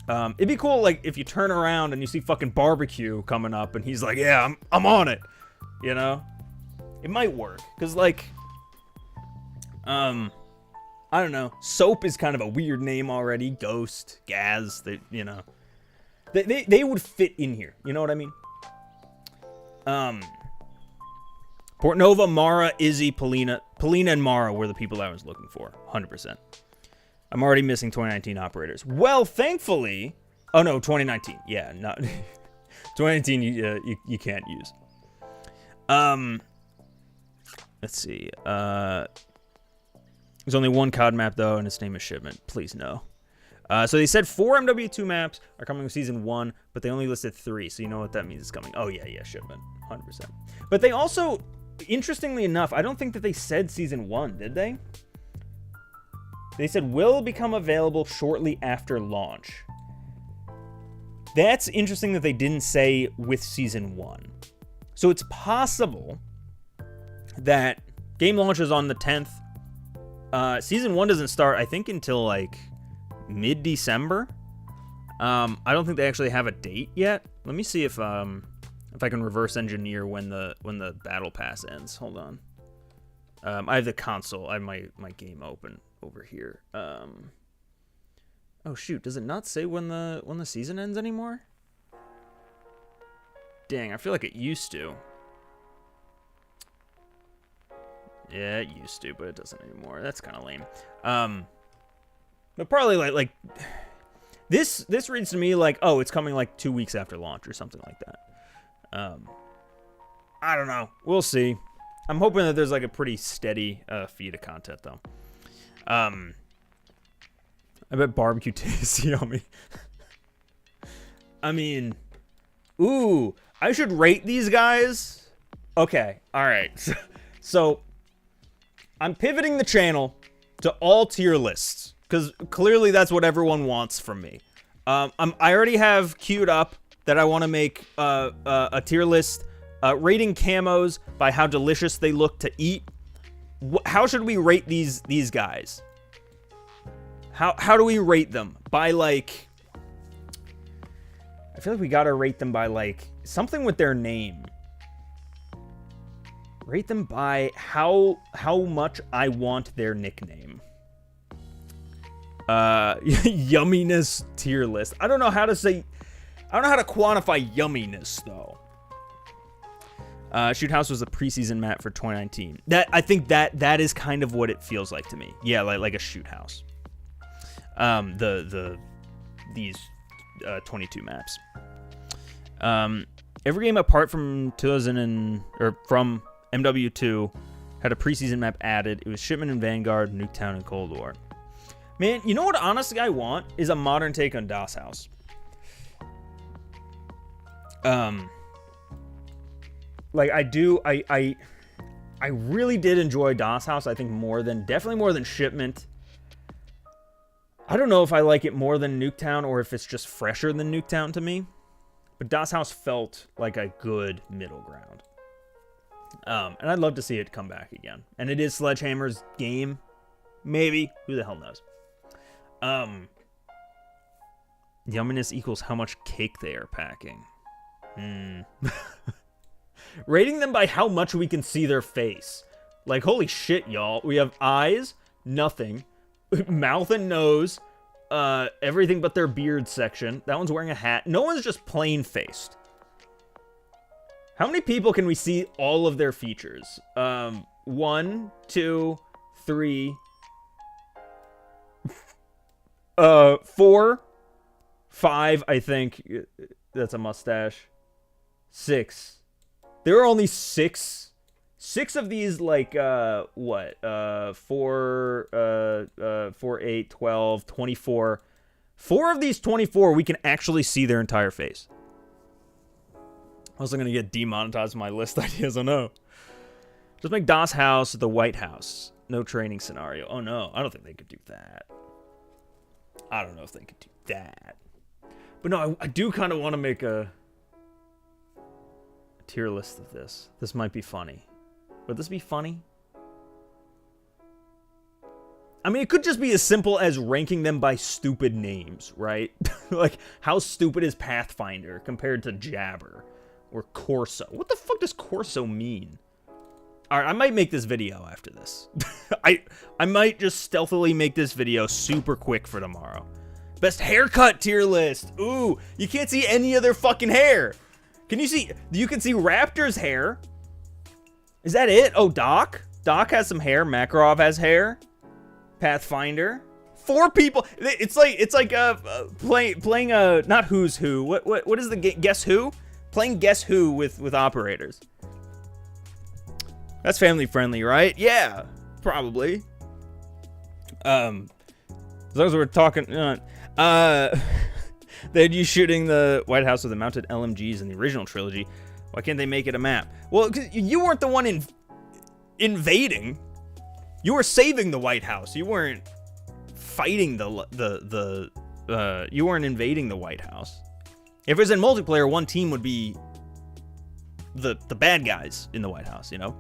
It'd be cool, like, if you turn around and you see fucking Barbecue coming up, and he's like, "Yeah, I'm on it," you know. It might work, because, like, I don't know. Soap is kind of a weird name already. Ghost, Gaz, they would fit in here. You know what I mean? Port Nova, Mara, Izzy, Polina, and Mara were the people I was looking for. 100%. I'm already missing 2019 operators. Well, thankfully... Oh, no, 2019. Yeah, not... 2019 you can't use. Let's see. There's only one COD map, though, and its name is Shipment. Please, no. So they said 4 MW2 maps are coming with Season 1, but they only listed 3, so you know what that means it's coming. Oh, yeah, Shipment. 100%. But they also, interestingly enough, I don't think that they said Season 1, did they? They said, will become available shortly after launch. That's interesting that they didn't say with Season 1. So it's possible that game launches on the 10th. Season 1 doesn't start, I think, until, like, mid-December. I don't think they actually have a date yet. Let me see if I can reverse engineer when the battle pass ends. Hold on. I have the console. I have my game open over here. Oh shoot, does it not say when the season ends anymore? Dang, I feel like it used to. Yeah, it used to, but it doesn't anymore. That's kind of lame. But probably like this reads to me like, oh, it's coming like 2 weeks after launch or something like that. I don't know. We'll see. I'm hoping that there's like a pretty steady feed of content though. I bet barbecue tastes yummy. I mean, ooh, I should rate these guys. Okay, all right. So I'm pivoting the channel to all tier lists because clearly that's what everyone wants from me. I already have queued up that I want to make a tier list rating camos by how delicious they look to eat. How should we rate these guys? How do we rate them? By like, I feel like we gotta rate them by like something with their name. Rate them by how much I want their nickname. Yumminess tier list. I don't know how to quantify yumminess though. Shoot House was a preseason map for 2019. I think that is kind of what it feels like to me. Yeah, like a Shoot House. These 22 maps. Every game apart from from MW2 had a preseason map added. It was Shipment and Vanguard, Nuketown, and Cold War. Man, you know what honestly I want is a modern take on DOS House. Like I really did enjoy DOS House. I think definitely more than Shipment. I don't know if I like it more than Nuketown or if it's just fresher than Nuketown to me. But DOS House felt like a good middle ground. And I'd love to see it come back again. And it is Sledgehammer's game. Maybe. Who the hell knows? Yumminess equals how much cake they are packing. Rating them by how much we can see their face. Like, holy shit, y'all. We have eyes, nothing. Mouth and nose. Everything but their beard section. That one's wearing a hat. No one's just plain-faced. How many people can we see all of their features? 1, 2, 3, 4, 5, I think. That's a mustache. 6. There are only 6. 6 of these, like, 4, 8, 12, 24. 4 of these 24, we can actually see their entire face. I was going to get demonetized from my list ideas. Oh, no. Just make Das House the White House. No training scenario. Oh, no. I don't think they could do that. I don't know if they could do that. But no, I do kind of want to make a tier list of this. This might be funny. Would this be funny? I mean, it could just be as simple as ranking them by stupid names, right? Like, how stupid is Pathfinder compared to Jabber? Or Corso. What the fuck does Corso mean? Alright, I might make this video after this. I might just stealthily make this video super quick for tomorrow. Best haircut tier list. Ooh, you can't see any of their fucking hair. Can you see? You can see Raptor's hair. Is that it? Oh, Doc? Doc has some hair. Makarov has hair. Pathfinder. 4 people. It's like playing not Who's Who. What is the Guess Who? Playing Guess Who with operators. That's family friendly, right? Yeah, probably. As long as we're talking, they'd use shooting the White House with the mounted LMGs in the original trilogy. Why can't they make it a map? Well, 'cause you weren't the one invading. You were saving the White House. You weren't fighting you weren't invading the White House. If it was in multiplayer, one team would be the bad guys in the White House, you know?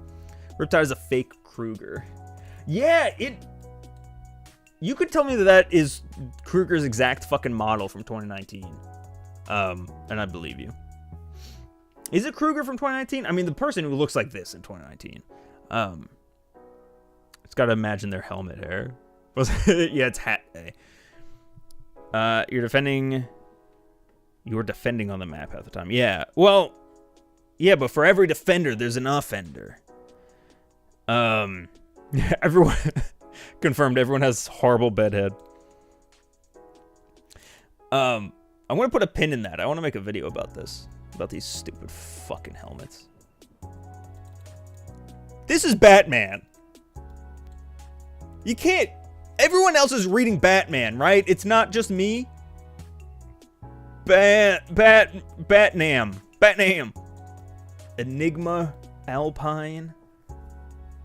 Riptide is a fake Kruger. Yeah, you could tell me that is Kruger's exact fucking model from 2019. And I believe you. Is it Kruger from 2019? I mean, the person who looks like this in 2019. It's got to imagine their helmet hair. Yeah, it's hat day. You're defending on the map half the time. Yeah, well, yeah, but for every defender, there's an offender. Everyone confirmed. Everyone has horrible bedhead. I'm gonna put a pin in that. I want to make a video about this, about these stupid fucking helmets. This is Batman. You can't. Everyone else is reading Batman, right? It's not just me. Batnam. Enigma Alpine.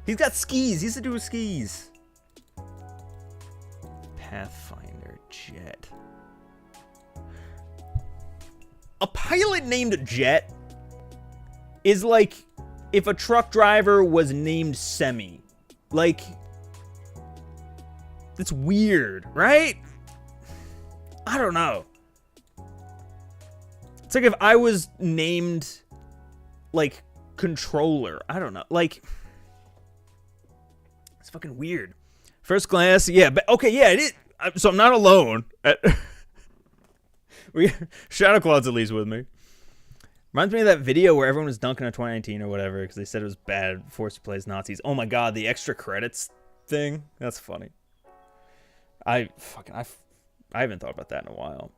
He's got skis. He used to do skis. Pathfinder Jet. A pilot named Jet is like if a truck driver was named Semi. Like, that's weird, right? I don't know. It's like if I was named, like, Controller. I don't know. Like, it's fucking weird. First class, yeah. But okay, yeah, it is. So I'm not alone. Shadow Claw's at least with me. Reminds me of that video where everyone was dunking on 2019 or whatever because they said it was bad. Forced to play as Nazis. Oh my god, the extra credits thing. That's funny. I haven't thought about that in a while.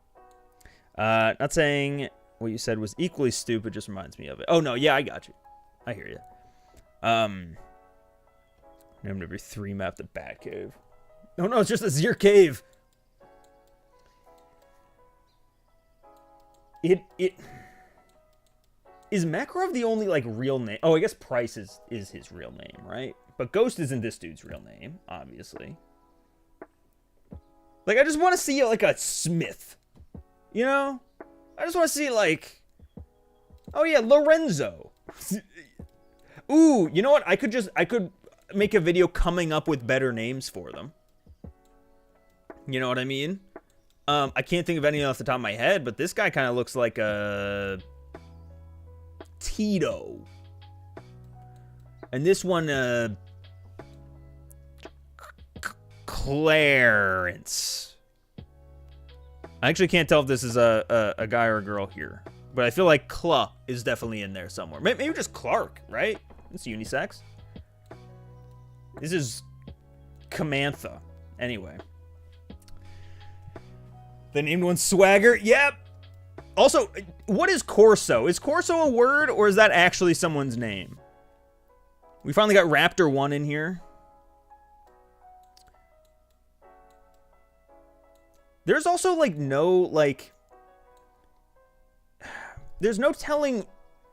Not saying what you said was equally stupid, just reminds me of it. Oh no, yeah, I got you. I hear you. Number 3 map the Batcave. No, it's just a Zir Cave. It is Makarov the only like real name? Oh, I guess Price is his real name, right? But Ghost isn't this dude's real name, obviously. Like, I just want to see like a Smith, you know? I just want to see like, oh yeah, Lorenzo. Ooh, you know what? I could make a video coming up with better names for them. You know what I mean? I can't think of any off the top of my head, but this guy kind of looks like a Tito. And this one, Clarence. I actually can't tell if this is a guy or a girl here, but I feel like Cla is definitely in there somewhere. Maybe just Clark, right? It's unisex. This is Camantha. Anyway. The named one Swagger. Yep. Also, what is Corso? Is Corso a word, or is that actually someone's name? We finally got Raptor 1 in here. There's also, like, no, like... There's no telling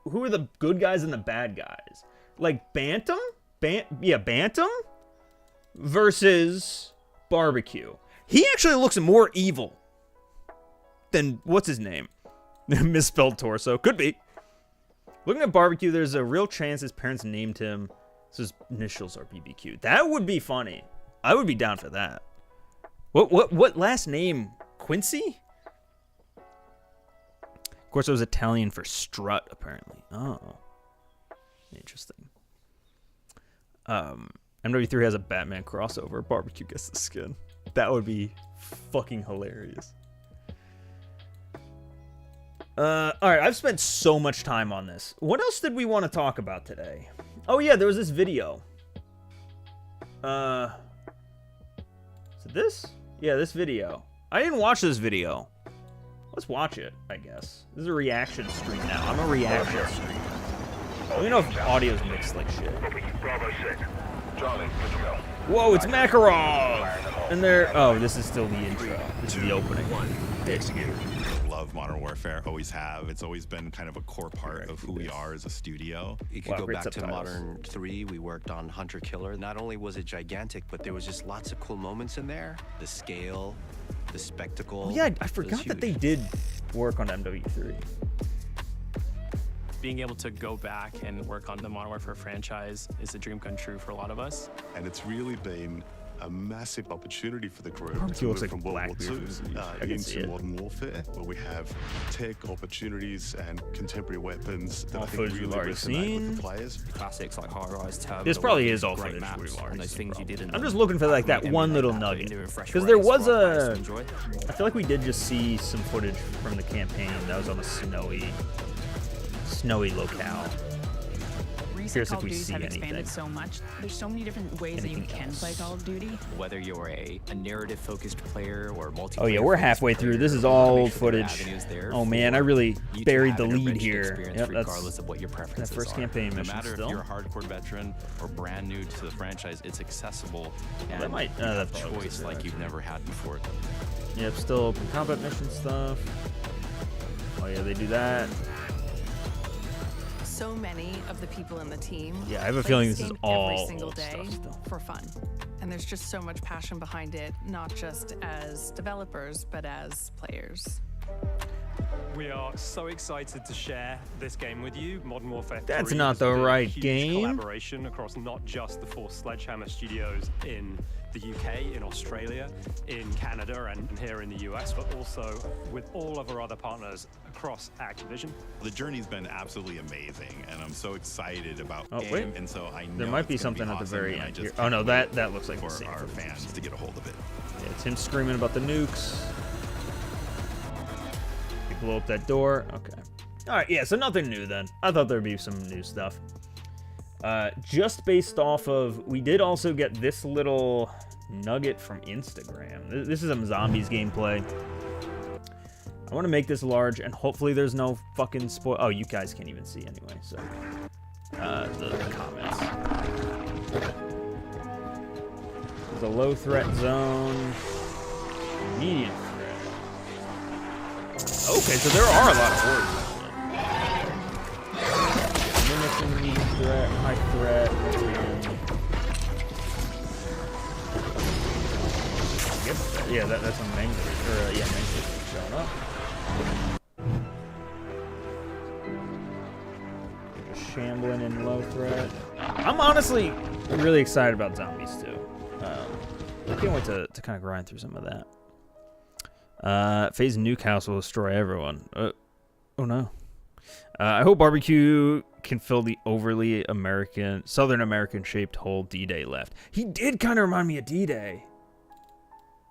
who are the good guys and the bad guys. Like, Bantam? Bantam? Versus Barbecue. He actually looks more evil than... What's his name? Misspelled Torso. Could be. Looking at Barbecue, there's a real chance his parents named him... So his initials are BBQ. That would be funny. I would be down for that. What last name? Quincy? Of course, it was Italian for strut, apparently. Oh. Interesting. MW3 has a Batman crossover. Barbecue gets the skin. That would be fucking hilarious. Alright, I've spent so much time on this. What else did we want to talk about today? Oh yeah, there was this video. Is it this? Yeah, this video. I didn't watch this video. Let's watch it, I guess. This is a reaction stream now. I'm a reaction streamer. Let me know if audio's mixed like shit. Whoa, it's Makarov! And there... Oh, this is still the intro. This is the opening. Love Modern Warfare, always have. It's always been kind of a core part of who we are as a studio. You could go back to Modern 3, we worked on Hunter Killer. Not only was it gigantic, but there was just lots of cool moments in there. The scale, the spectacle. Oh, yeah, I forgot that they did work on MW3. Being able to go back and work on the Modern Warfare franchise is a dream come true for a lot of us. And it's really been a massive opportunity for the group Barbecue to looks move like from World War II into it. Modern Warfare, where we have tech opportunities and contemporary weapons that All I think footage really we've already resonate with seen. the players. Classics like High Rise Terminal. This probably is all great footage maps we've already and those seen, things you did in I'm just looking for like that one little nugget. Because there was a... I feel like we did just see some footage from the campaign that was on a snowy locale. Curious if we see have anything. expanded so much. There's so many different ways that you can play Call of Duty. Whether you're a narrative-focused player or multiplayer. Oh yeah, we're halfway through. This is all old footage. Oh man, I really buried the lead here. Yep, regardless of what your that preferences first are. campaign No mission matter still. if you're a hardcore veteran or brand new to the franchise, it's accessible and that might you have that choice like you've never had before. Yep, still open combat mission stuff. Oh yeah, they do that. So many of the people in the team. Yeah, I have a play feeling this is game all every single old day stuff still. for fun. And there's just so much passion behind it, not just as developers, but as players. We are so excited to share this game with you. Modern Warfare 3 That's not has the been a right huge game. collaboration across not just the 4 Sledgehammer studios in the UK, in Australia, in Canada, and here in the US, but also with all of our other partners across Activision. The journey's been absolutely amazing, and I'm so excited about Oh, it. wait. And so I know There might be it's gonna something at the awesome, very and I end just here. Oh can't no, wait that looks like the for same our footage. fans to get a hold of it. Yeah, it's him screaming about the nukes. They blow up that door. Okay. All right. Yeah. So nothing new then. I thought there'd be some new stuff. Just based off of, we did also get this little nugget from Instagram. This is some zombies gameplay. I want to make this large, and hopefully there's no fucking spoil. Oh, you guys can't even see anyway. So, the comments. There's a low threat zone. Medium threat. Okay, so there are a lot of hordes. Menacing, medium threat, high threat. Yeah, that's a Manglers. Or, yeah, Manglers showing up. Just shambling in low threat. I'm honestly really excited about zombies too. I can't wait to kind of grind through some of that. FaZe Newcastle will destroy everyone. Oh no. I hope barbecue can fill the overly Southern American shaped hole D-Day left. He did kind of remind me of D-Day.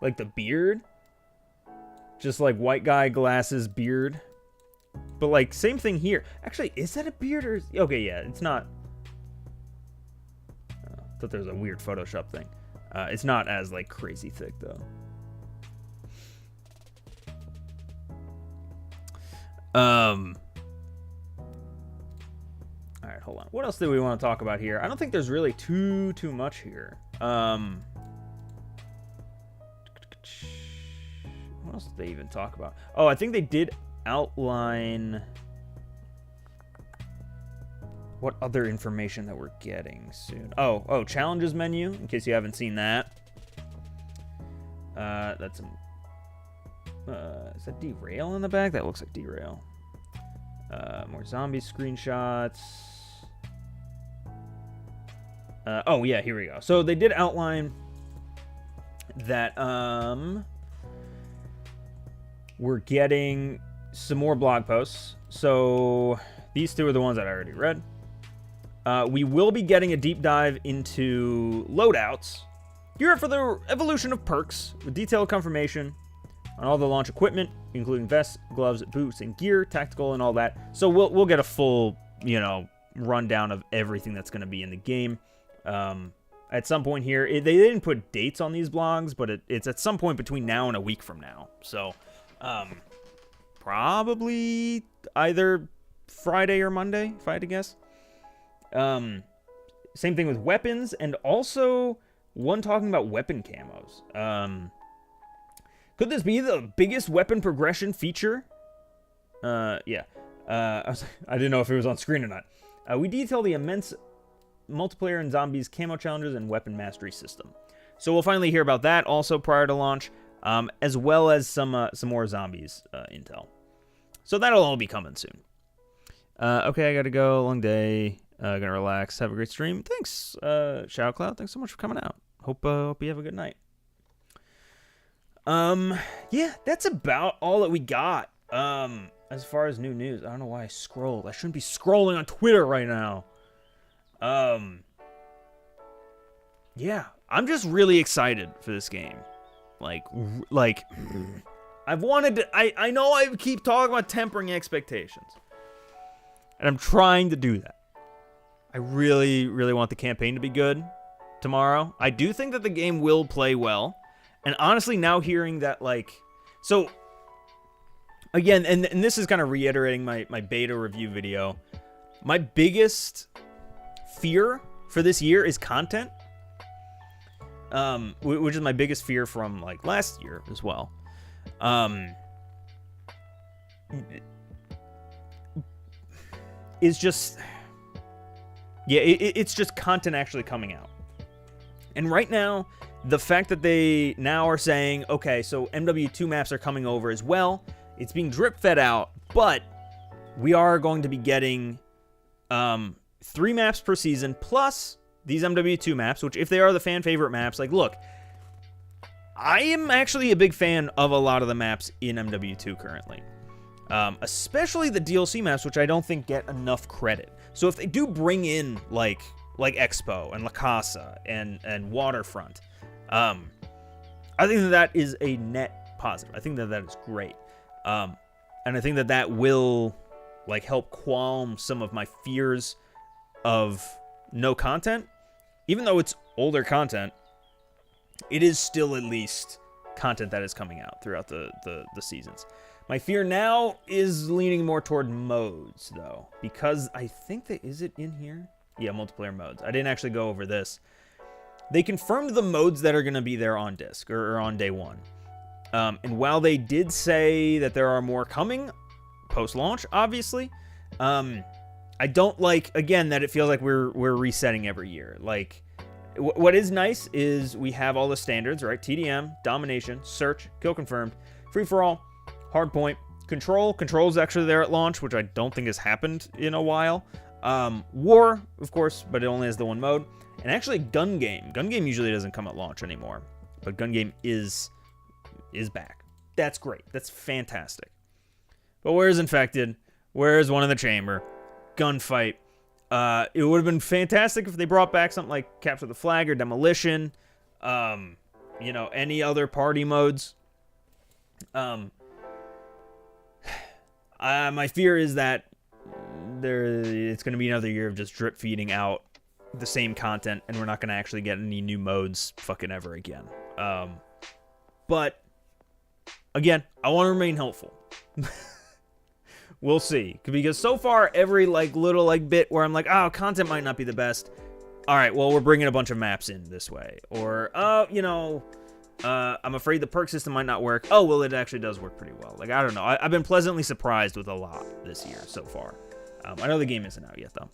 Like the beard. Just like white guy glasses beard. But like same thing here. Actually, is that a beard or... Okay, yeah, it's not... I thought there was a weird Photoshop thing. It's not as like crazy thick though. All right, hold on. What else do we want to talk about here? I don't think there's really too much here. What else did they even talk about? Oh, I think they did outline what other information that we're getting soon. Oh, challenges menu, in case you haven't seen that. That's some... is that derail in the back? That looks like derail. More zombie screenshots. Oh, yeah, here we go. So they did outline that we're getting some more blog posts. So these two are the ones that I already read. We will be getting a deep dive into loadouts. Here for the evolution of perks with detailed confirmation on all the launch equipment, including vests, gloves, boots, and gear, tactical, and all that. So we'll get a full, rundown of everything that's going to be in the game. At some point here, they didn't put dates on these blogs, but it's at some point between now and a week from now. So probably either Friday or Monday, if I had to guess. Same thing with weapons, and also one talking about weapon camos. Could this be the biggest weapon progression feature? Yeah. I didn't know if it was on screen or not. We detail the immense multiplayer and zombies camo challenges and weapon mastery system. So we'll finally hear about that also prior to launch, as well as some more zombies intel. So that'll all be coming soon. Okay, I gotta go. Long day. Gonna relax. Have a great stream. Thanks, ShadowCloud. Thanks so much for coming out. Hope you have a good night. Yeah, that's about all that we got. As far as new news, I don't know why I scrolled. I shouldn't be scrolling on Twitter right now. Yeah, I'm just really excited for this game. Like, I've wanted to, I know I keep talking about tempering expectations. And I'm trying to do that. I really, really want the campaign to be good tomorrow. I do think that the game will play well. And honestly, now hearing that, so, again, and this is kind of reiterating my beta review video. My biggest fear for this year is content. Which is my biggest fear from, last year as well. Is just... Yeah, it's just content actually coming out. And right now, the fact that they now are saying, okay, so MW2 maps are coming over as well. It's being drip-fed out, but we are going to be getting 3 maps per season, plus these MW2 maps, which if they are the fan-favorite maps, look, I am actually a big fan of a lot of the maps in MW2 currently. Especially the DLC maps, which I don't think get enough credit. So if they do bring in, like Expo and La Casa and Waterfront, I think that is a net positive. I think that is great. And I think that will, help qualm some of my fears of no content. Even though it's older content, it is still at least content that is coming out throughout the seasons. My fear now is leaning more toward modes, though, because I think that, is it in here? Yeah, multiplayer modes. I didn't actually go over this. They confirmed the modes that are going to be there on disc, or on day one. And while they did say that there are more coming post-launch, obviously, I don't like, again, that it feels like we're resetting every year. What is nice is we have all the standards, right? TDM, Domination, Search, Kill Confirmed, Free-for-all, Hardpoint, Control. Control is actually there at launch, which I don't think has happened in a while. War, of course, but it only has the one mode. And actually, Gun Game. Gun Game usually doesn't come at launch anymore, but Gun Game is back. That's great. That's fantastic. But where's Infected? Where's One in the Chamber? Gunfight. It would have been fantastic if they brought back something like Capture the Flag or Demolition. Any other party modes. My fear is that it's going to be another year of just drip feeding out the same content, and we're not going to actually get any new modes fucking ever again. But again, I want to remain hopeful. We'll see, because so far every little bit where I'm like, oh, content might not be the best. All right, well, we're bringing a bunch of maps in this way, or I'm afraid the perk system might not work. Oh, well, it actually does work pretty well. I don't know. I've been pleasantly surprised with a lot this year so far. I know the game isn't out yet, though.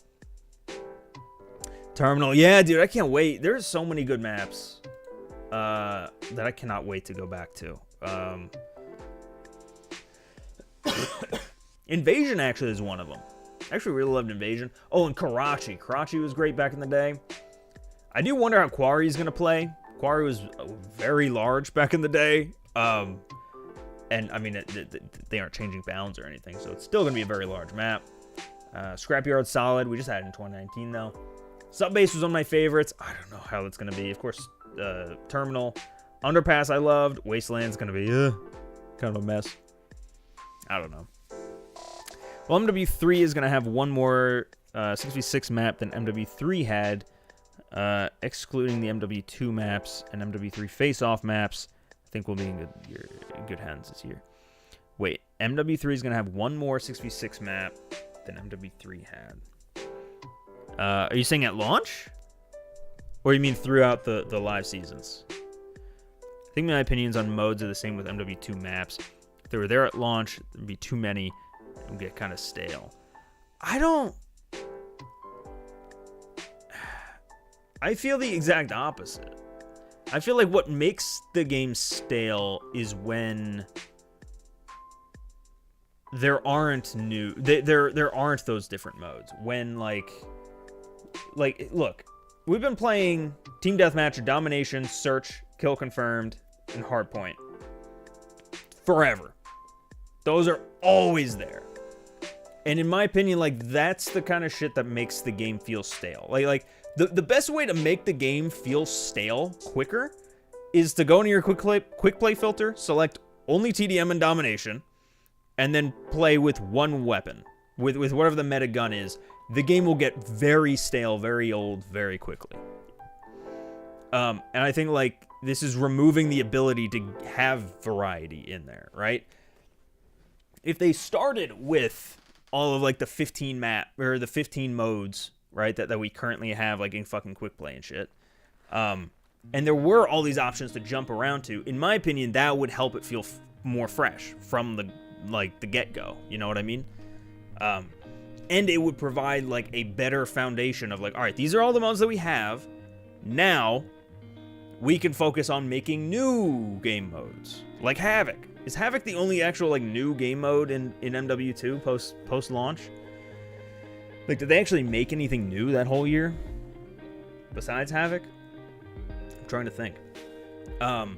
Terminal. Yeah, dude, I can't wait. There's so many good maps that I cannot wait to go back to. Invasion actually is one of them. I actually really loved Invasion. Oh, and Karachi. Karachi was great back in the day. I do wonder how Quarry is going to play. Quarry was very large back in the day. And, I mean, they aren't changing bounds or anything, so it's still going to be a very large map. Scrapyard's solid. We just had it in 2019, though. Subbase was one of my favorites. I don't know how that's going to be. Of course, Terminal. Underpass I loved. Wasteland's going to be kind of a mess. I don't know. Well, MW3 is going to have one more 6v6 map than MW3 had, excluding the MW2 maps and MW3 face-off maps. I think we'll be in good hands this year. Wait, MW3 is going to have one more 6v6 map than MW3 had. Are you saying at launch? Or you mean throughout the live seasons? I think my opinions on modes are the same with MW2 maps. If they were there at launch, there'd be too many. It would get kind of stale. I feel the exact opposite. I feel like what makes the game stale is when there aren't there aren't those different modes. When like look, we've been playing Team Deathmatch, Domination, Search, Kill Confirmed, and Hardpoint forever. Those are always there. And in my opinion, that's the kind of shit that makes the game feel stale. The best way to make the game feel stale quicker is to go into your quick play filter, select only TDM and Domination, and then play with one weapon, with whatever the meta gun is. The game will get very stale, very old, very quickly. And I think this is removing the ability to have variety in there, right? If they started with all of the 15 map or the 15 modes, right, that we currently have in fucking quick play and shit, and there were all these options to jump around to, in my opinion, that would help it feel more fresh from the get-go. You know what I mean? And it would provide a better foundation of all right, these are all the modes that we have. Now we can focus on making new game modes, like Havoc. Is Havoc the only actual new game mode in MW2 post launch? Did they actually make anything new that whole year besides Havoc? I'm trying to think. And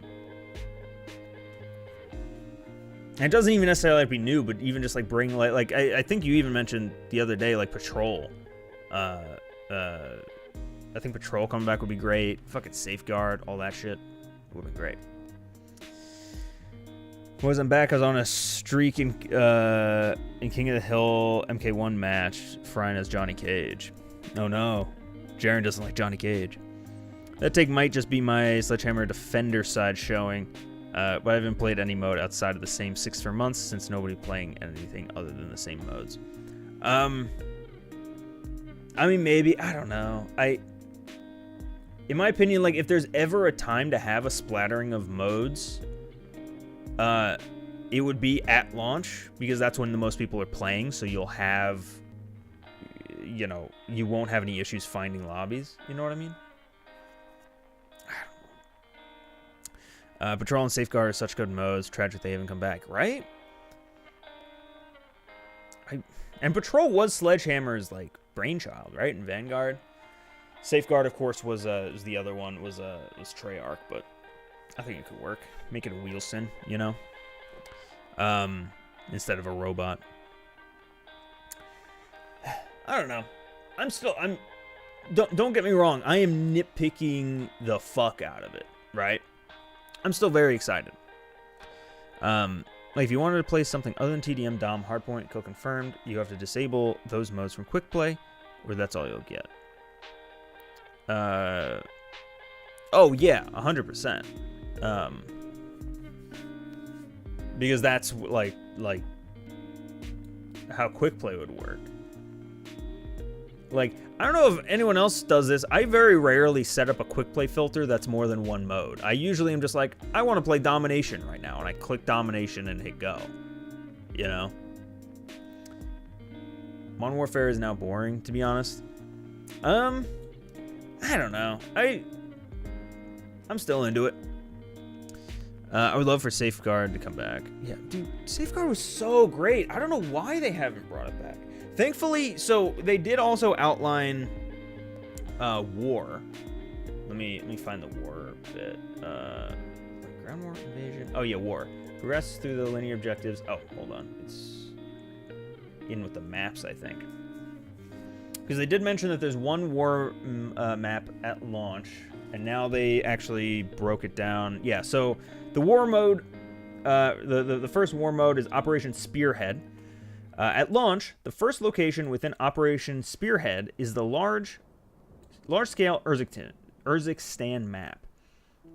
it doesn't even necessarily have to be new, but even just bring I think you even mentioned the other day Patrol. I think Patrol coming back would be great. Fucking Safeguard, all that shit would be great. Wasn't back. I was on a streak in King of the Hill MK1 match, frying as Johnny Cage. Oh no, Jaren doesn't like Johnny Cage. That take might just be my Sledgehammer Defender side showing, but I haven't played any mode outside of the same 6 for months since nobody playing anything other than the same modes. I mean, maybe, I don't know. In my opinion, if there's ever a time to have a splattering of modes, it would be at launch, because that's when the most people are playing, so you'll have, you won't have any issues finding lobbies, you know what I mean? Patrol and Safeguard are such good modes. Tragic they haven't come back, right? And Patrol was Sledgehammer's like brainchild, right? In Vanguard, Safeguard, of course, was the other one, was Treyarch, but I think it could work. Make it a Wheelson, you know, instead of a robot. I don't know. Don't get me wrong. I am nitpicking the fuck out of it, right? I'm still very excited. Like if you wanted to play something other than TDM, Dom, Hardpoint, Kill Confirmed, you have to disable those modes from Quick Play, or that's all you'll get. Oh yeah, 100%. Because that's like how Quick Play would work. Like, I don't know if anyone else does this. I very rarely set up a quick play filter that's more than one mode. I usually am just like, I want to play Domination right now, and I click Domination and hit go. You know? Modern Warfare is now boring, to be honest. I don't know. I'm still into it. I would love for Safeguard to come back. Yeah, dude, Safeguard was so great. I don't know why they haven't brought it back. Thankfully, so they did also outline war. Let me find the war bit. Ground war, invasion. Oh yeah, war. Progress through the linear objectives. Oh, hold on. It's in with the maps, I think. Because they did mention that there's one war map at launch, and now they actually broke it down. Yeah, so the war mode, the first war mode is Operation Spearhead. At launch, the first location within Operation Spearhead is the large-scale Urzikstan map.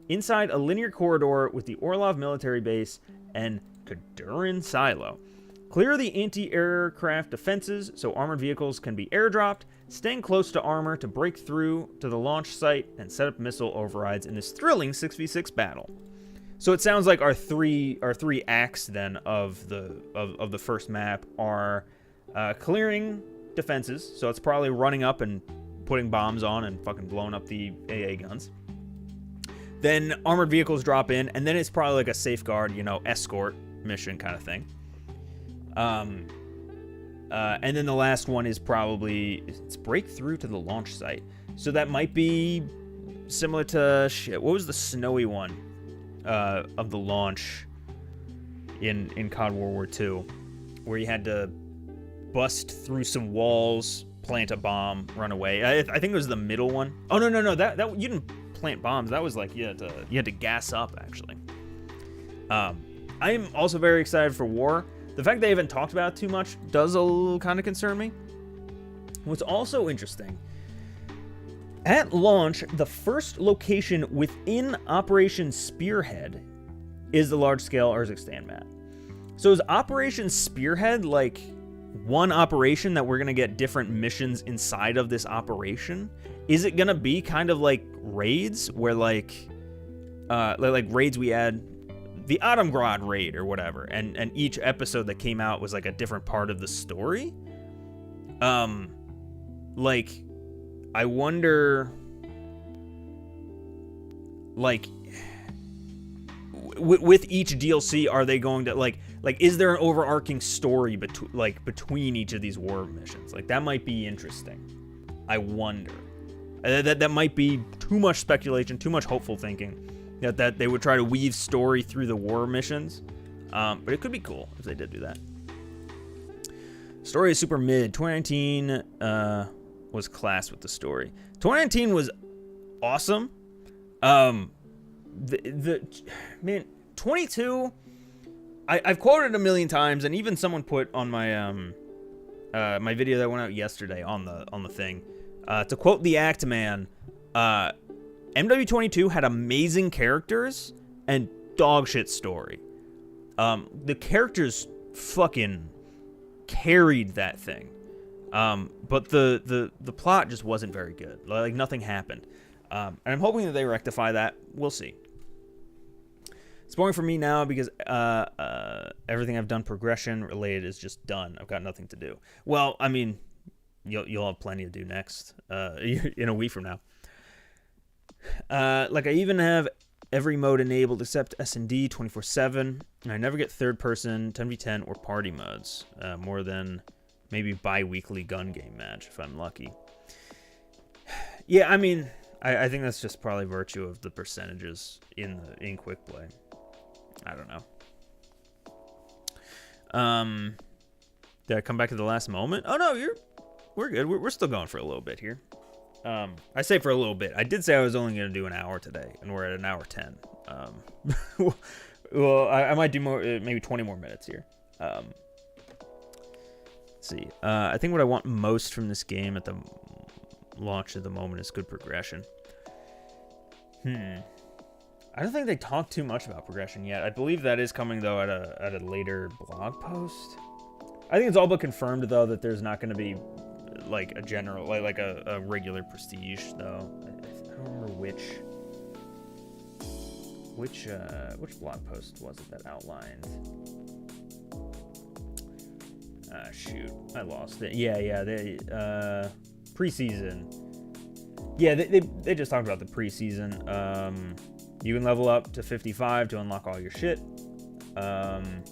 Inside a linear corridor with the Orlov military base and Kadurin silo. Clear the anti-aircraft defenses so armored vehicles can be airdropped, staying close to armor to break through to the launch site and set up missile overrides in this thrilling 6v6 battle. So it sounds like our three acts then of the first map are clearing defenses. So it's probably running up and putting bombs on and fucking blowing up the AA guns. Then armored vehicles drop in, and then it's probably like a Safeguard, you know, escort mission kind of thing. And then the last one is probably it's breakthrough to the launch site. So that might be similar to what was the snowy one? Of the launch in COD World War II, where you had to bust through some walls, plant a bomb, run away. I think it was the middle one. Oh no, that you didn't plant bombs. That was like you had to gas up actually. I am also very excited for War. The fact they haven't talked about it too much does a little kind of concern me. What's also interesting. At launch, the first location within Operation Spearhead is the large-scale Urzikstan map. So is Operation Spearhead like one operation that we're going to get different missions inside of this operation? Is it going to be kind of like raids where like raids we had the Atomgrad raid or whatever, and each episode that came out was like a different part of the story? Like, I wonder, like, with each DLC, are they going to, like, is there an overarching story between each of these war missions? Like, that might be interesting. I wonder. That might be too much speculation, too much hopeful thinking, that they would try to weave story through the war missions. But it could be cool if they did do that. Story is super mid. 2019, was class with the story. 2019 was awesome. The man, 22. I've quoted it a million times, and even someone put on my my video that went out yesterday on the thing. To quote the Act Man, MW22 had amazing characters and dog shit story. The characters fucking carried that thing. But the plot just wasn't very good. Like, nothing happened. And I'm hoping that they rectify that. We'll see. It's boring for me now because everything I've done progression related is just done. I've got nothing to do. Well, I mean, you'll have plenty to do next in a week from now. Like, I even have every mode enabled except S&D 24/7, and I never get third person, 10v10, or party modes more than Maybe bi-weekly gun game match if I'm lucky. Yeah, I mean, I think that's just probably virtue of the percentages in quick play. I don't know. Did I come back at the last moment? Oh no, we're good. We're still going for a little bit here. I say for a little bit. I did say I was only going to do an hour today, and we're at an hour 10. Well, I might do more, maybe 20 more minutes here. Let's see. I think what I want most from this game at the launch at the moment is good progression. I don't think they talked too much about progression yet. I believe that is coming though at a later blog post. I think it's all but confirmed though that there's not going to be like a general like a regular prestige though. I don't remember which blog post was it that outlined. Shoot, I lost it. Yeah, they preseason. Yeah, they just talked about the preseason. You can level up to 55 to unlock all your shit. And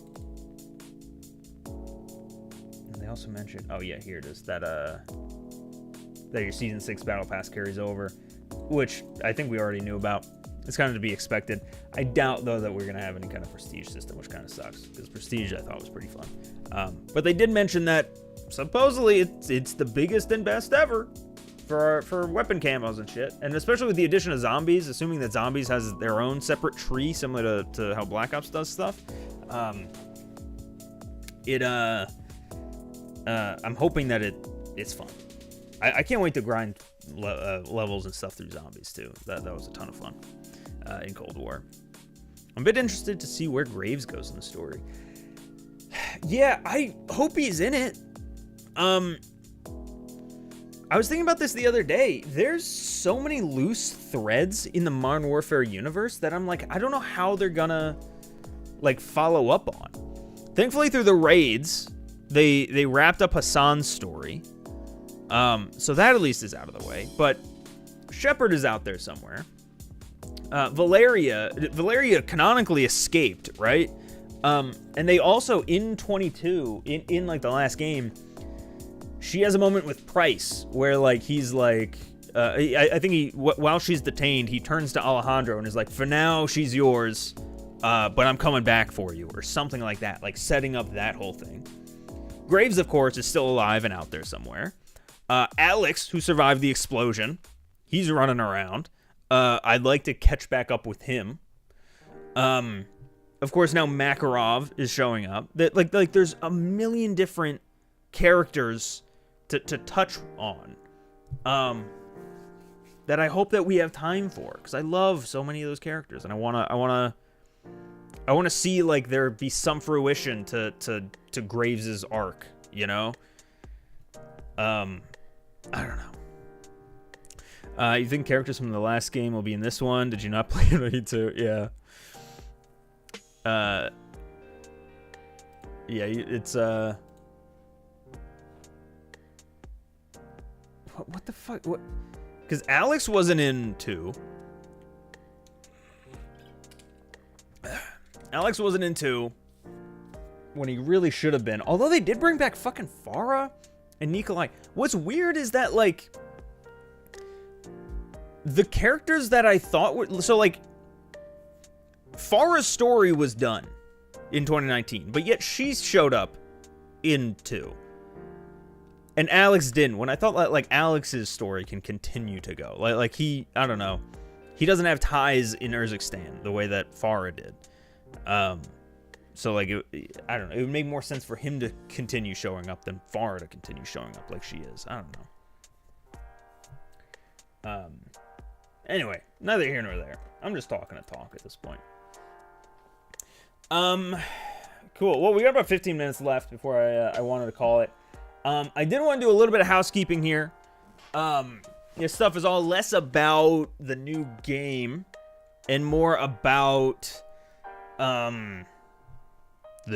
they also mentioned, oh yeah, here it is, that your season 6 battle pass carries over, which I think we already knew about. It's kind of to be expected. I doubt though that we're gonna have any kind of prestige system, which kind of sucks because prestige I thought was pretty fun. But they did mention that supposedly it's the biggest and best ever for weapon camos and shit, and especially with the addition of zombies, assuming that zombies has their own separate tree similar to how Black Ops does stuff. I'm hoping that it's fun. I can't wait to grind levels and stuff through zombies too. That was a ton of fun in Cold War. I'm a bit interested to see where Graves goes in the story. Yeah, I hope he's in it. I was thinking about this the other day. There's so many loose threads in the Modern Warfare universe that I'm like, I don't know how they're gonna like follow up on. Thankfully, through the raids, they wrapped up Hassan's story. So that at least is out of the way. But Shepard is out there somewhere. Valeria canonically escaped, right? And they also in 22 in like the last game, she has a moment with Price where like he's like I think while she's detained, he turns to Alejandro and is like, for now she's yours, but I'm coming back for you, or something like that, like setting up that whole thing. Graves, of course, is still alive and out there somewhere. Alex, who survived the explosion, he's running around. I'd like to catch back up with him. Of course, now Makarov is showing up. That like there's a million different characters to touch on. That I hope that we have time for, because I love so many of those characters, and I wanna see like there be some fruition to Graves's arc, you know. I don't know. You think characters from the last game will be in this one? Did you not play it? Yeah. Yeah, it's what the fuck? What? Because Alex wasn't in 2. Alex wasn't in 2 when he really should have been. Although they did bring back fucking Farah and Nikolai. What's weird is that like the characters that I thought were so like Farah's story was done in 2019, but yet she showed up in 2. And Alex didn't. When I thought that like Alex's story can continue to go. Like he, I don't know. He doesn't have ties in Urzikstan the way that Farah did. So like I don't know. It would make more sense for him to continue showing up than Farah to continue showing up like she is. I don't know. Anyway, neither here nor there. I'm just talking to talk at this point. Cool. Well, we got about 15 minutes left before I wanted to call it. I did want to do a little bit of housekeeping here. This stuff is all less about the new game and more about the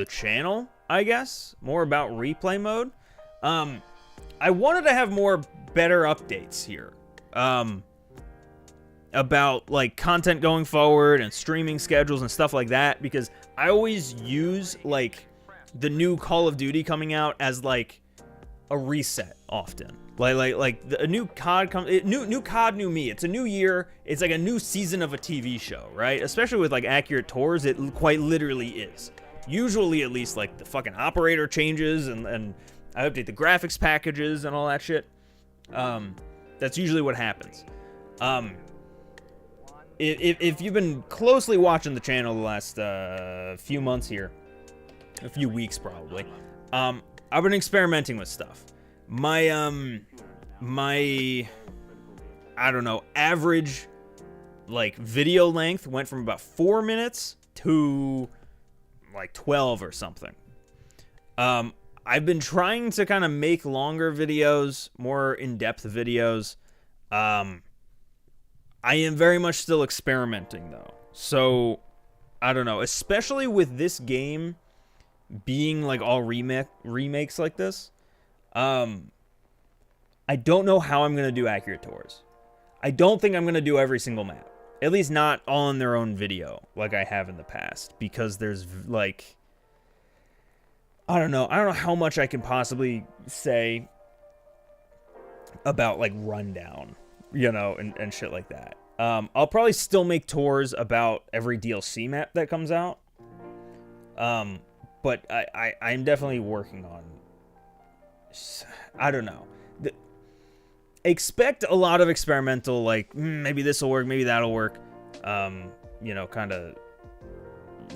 channel, I guess. More about replay mode. I wanted to have more better updates here. About like content going forward and streaming schedules and stuff like that, because I always use like the new Call of Duty coming out as like a reset often. A new COD comes, new COD, new me. It's a new year. It's like a new season of a TV show, right? Especially with like accurate tours, it quite literally is. Usually, at least, like the fucking operator changes and I update the graphics packages and all that shit. That's usually what happens. If you've been closely watching the channel the last few months here, a few weeks probably, I've been experimenting with stuff. My I don't know, average like video length went from about 4 minutes to like 12 or something. I've been trying to kind of make longer videos, more in-depth videos. I am very much still experimenting though. So I don't know, especially with this game being like all remakes like this. I don't know how I'm going to do accurate tours. I don't think I'm going to do every single map. At least not on their own video like I have in the past. Because there's like... I don't know how much I can possibly say about like rundown, you know, and shit like that. I'll probably still make tours about every DLC map that comes out. But I'm definitely working on... I don't know. Expect a lot of experimental, like, maybe this will work, maybe that'll work. You know, kind of,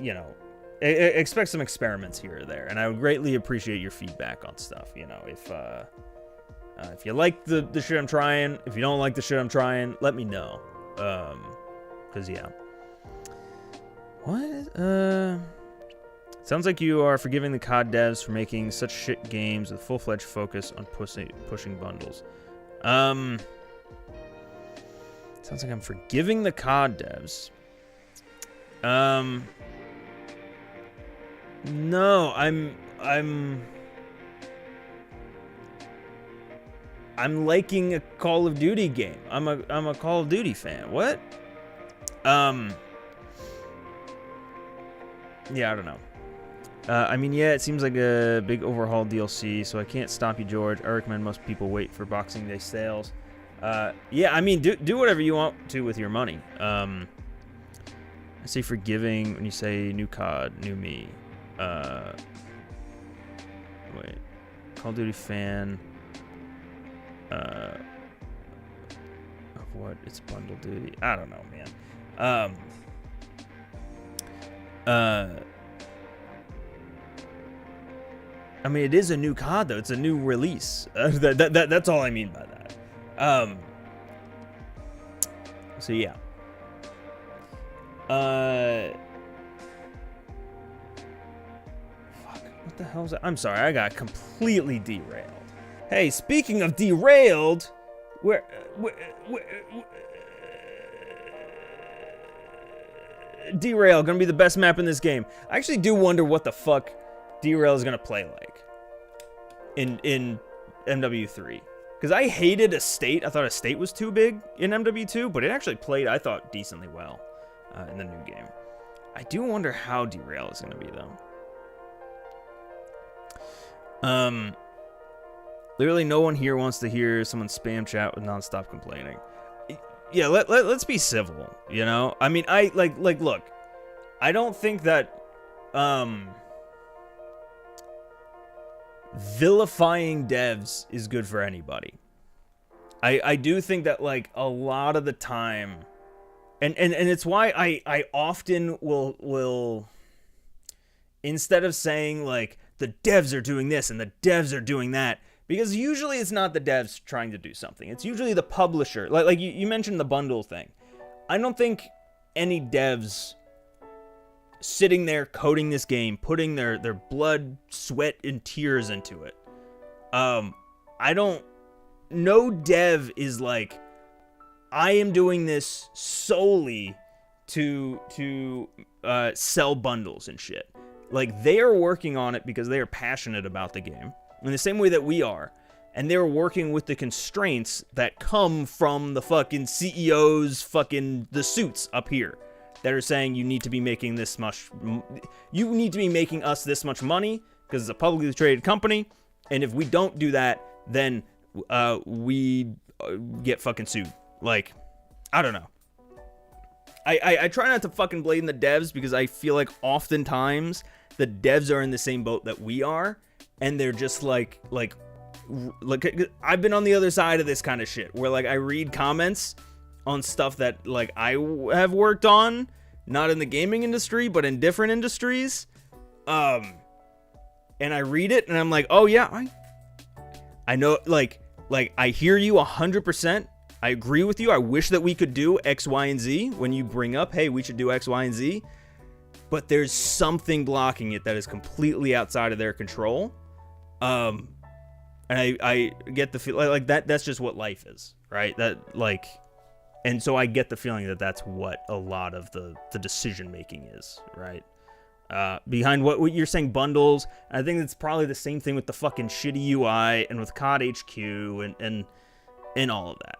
you know, expect some experiments here or there. And I would greatly appreciate your feedback on stuff, you know. If you like the shit I'm trying, if you don't like the shit I'm trying, let me know. Because, yeah. What? Sounds like you are forgiving the COD devs for making such shit games with full-fledged focus on pushing bundles. Sounds like I'm forgiving the COD devs. No, I'm liking a Call of Duty game. I'm a Call of Duty fan. What? Yeah, I don't know. I mean, yeah, it seems like a big overhaul DLC, so I can't stop you, George. I recommend most people wait for Boxing Day sales. Yeah, I mean, do whatever you want to with your money. I say forgiving when you say new COD, new me. Wait. Call of Duty fan. Of what? It's bundle duty. I don't know, man. I mean, it is a new COD, though. It's a new release. That's all I mean by that. So, yeah. Fuck. What the hell is that? I'm sorry. I got completely derailed. Hey, speaking of derailed, where Derail, gonna be the best map in this game. I actually do wonder what the fuck Derail is gonna play like in MW3, because I hated Estate. I thought Estate was too big in MW2, but it actually played, I thought, decently well in the new game. I do wonder how Derail is gonna be though. Literally no one here wants to hear someone spam chat with nonstop complaining. Yeah, let's be civil, you know? I mean, look, I don't think that vilifying devs is good for anybody. I do think that, like, a lot of the time, and it's why I often will, instead of saying, like, the devs are doing this and the devs are doing that, because usually it's not the devs trying to do something. It's usually the publisher. Like you mentioned the bundle thing. I don't think any devs sitting there coding this game, putting their blood, sweat, and tears into it. No dev is like, I am doing this solely to sell bundles and shit. Like, they are working on it because they are passionate about the game. In the same way that we are. And they're working with the constraints that come from the fucking CEOs, fucking the suits up here, that are saying you need to be making this much, you need to be making us this much money because it's a publicly traded company, And if we don't do that, then we get fucking sued. Like, I don't know. I try not to fucking blame the devs because I feel like oftentimes the devs are in the same boat that we are, and they're just like I've been on the other side of this kind of shit where like I read comments on stuff that like I have worked on, not in the gaming industry but in different industries, and I read it and I'm like, oh yeah, I know, like I hear you 100%. I agree with you. I wish that we could do X, Y, and Z when you bring up, hey, we should do X, Y, and Z. But there's something blocking it that is completely outside of their control. And I get the feel like that's just what life is, right? That like, and so I get the feeling that that's what a lot of the decision making is, right? Behind what you're saying, bundles. I think it's probably the same thing with the fucking shitty UI and with COD HQ and all of that.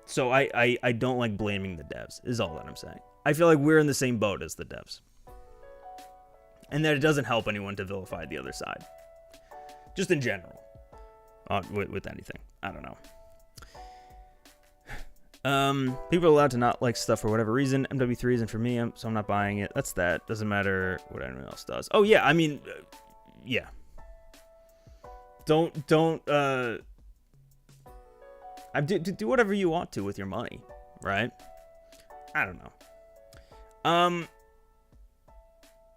So I don't like blaming the devs, is all that I'm saying. I feel like we're in the same boat as the devs. And that it doesn't help anyone to vilify the other side. Just in general. With anything. I don't know. People are allowed to not like stuff for whatever reason. MW3 isn't for me, so I'm not buying it. That's that. Doesn't matter what anyone else does. Oh, yeah, I mean, yeah. Don't do whatever you want to with your money, right? I don't know.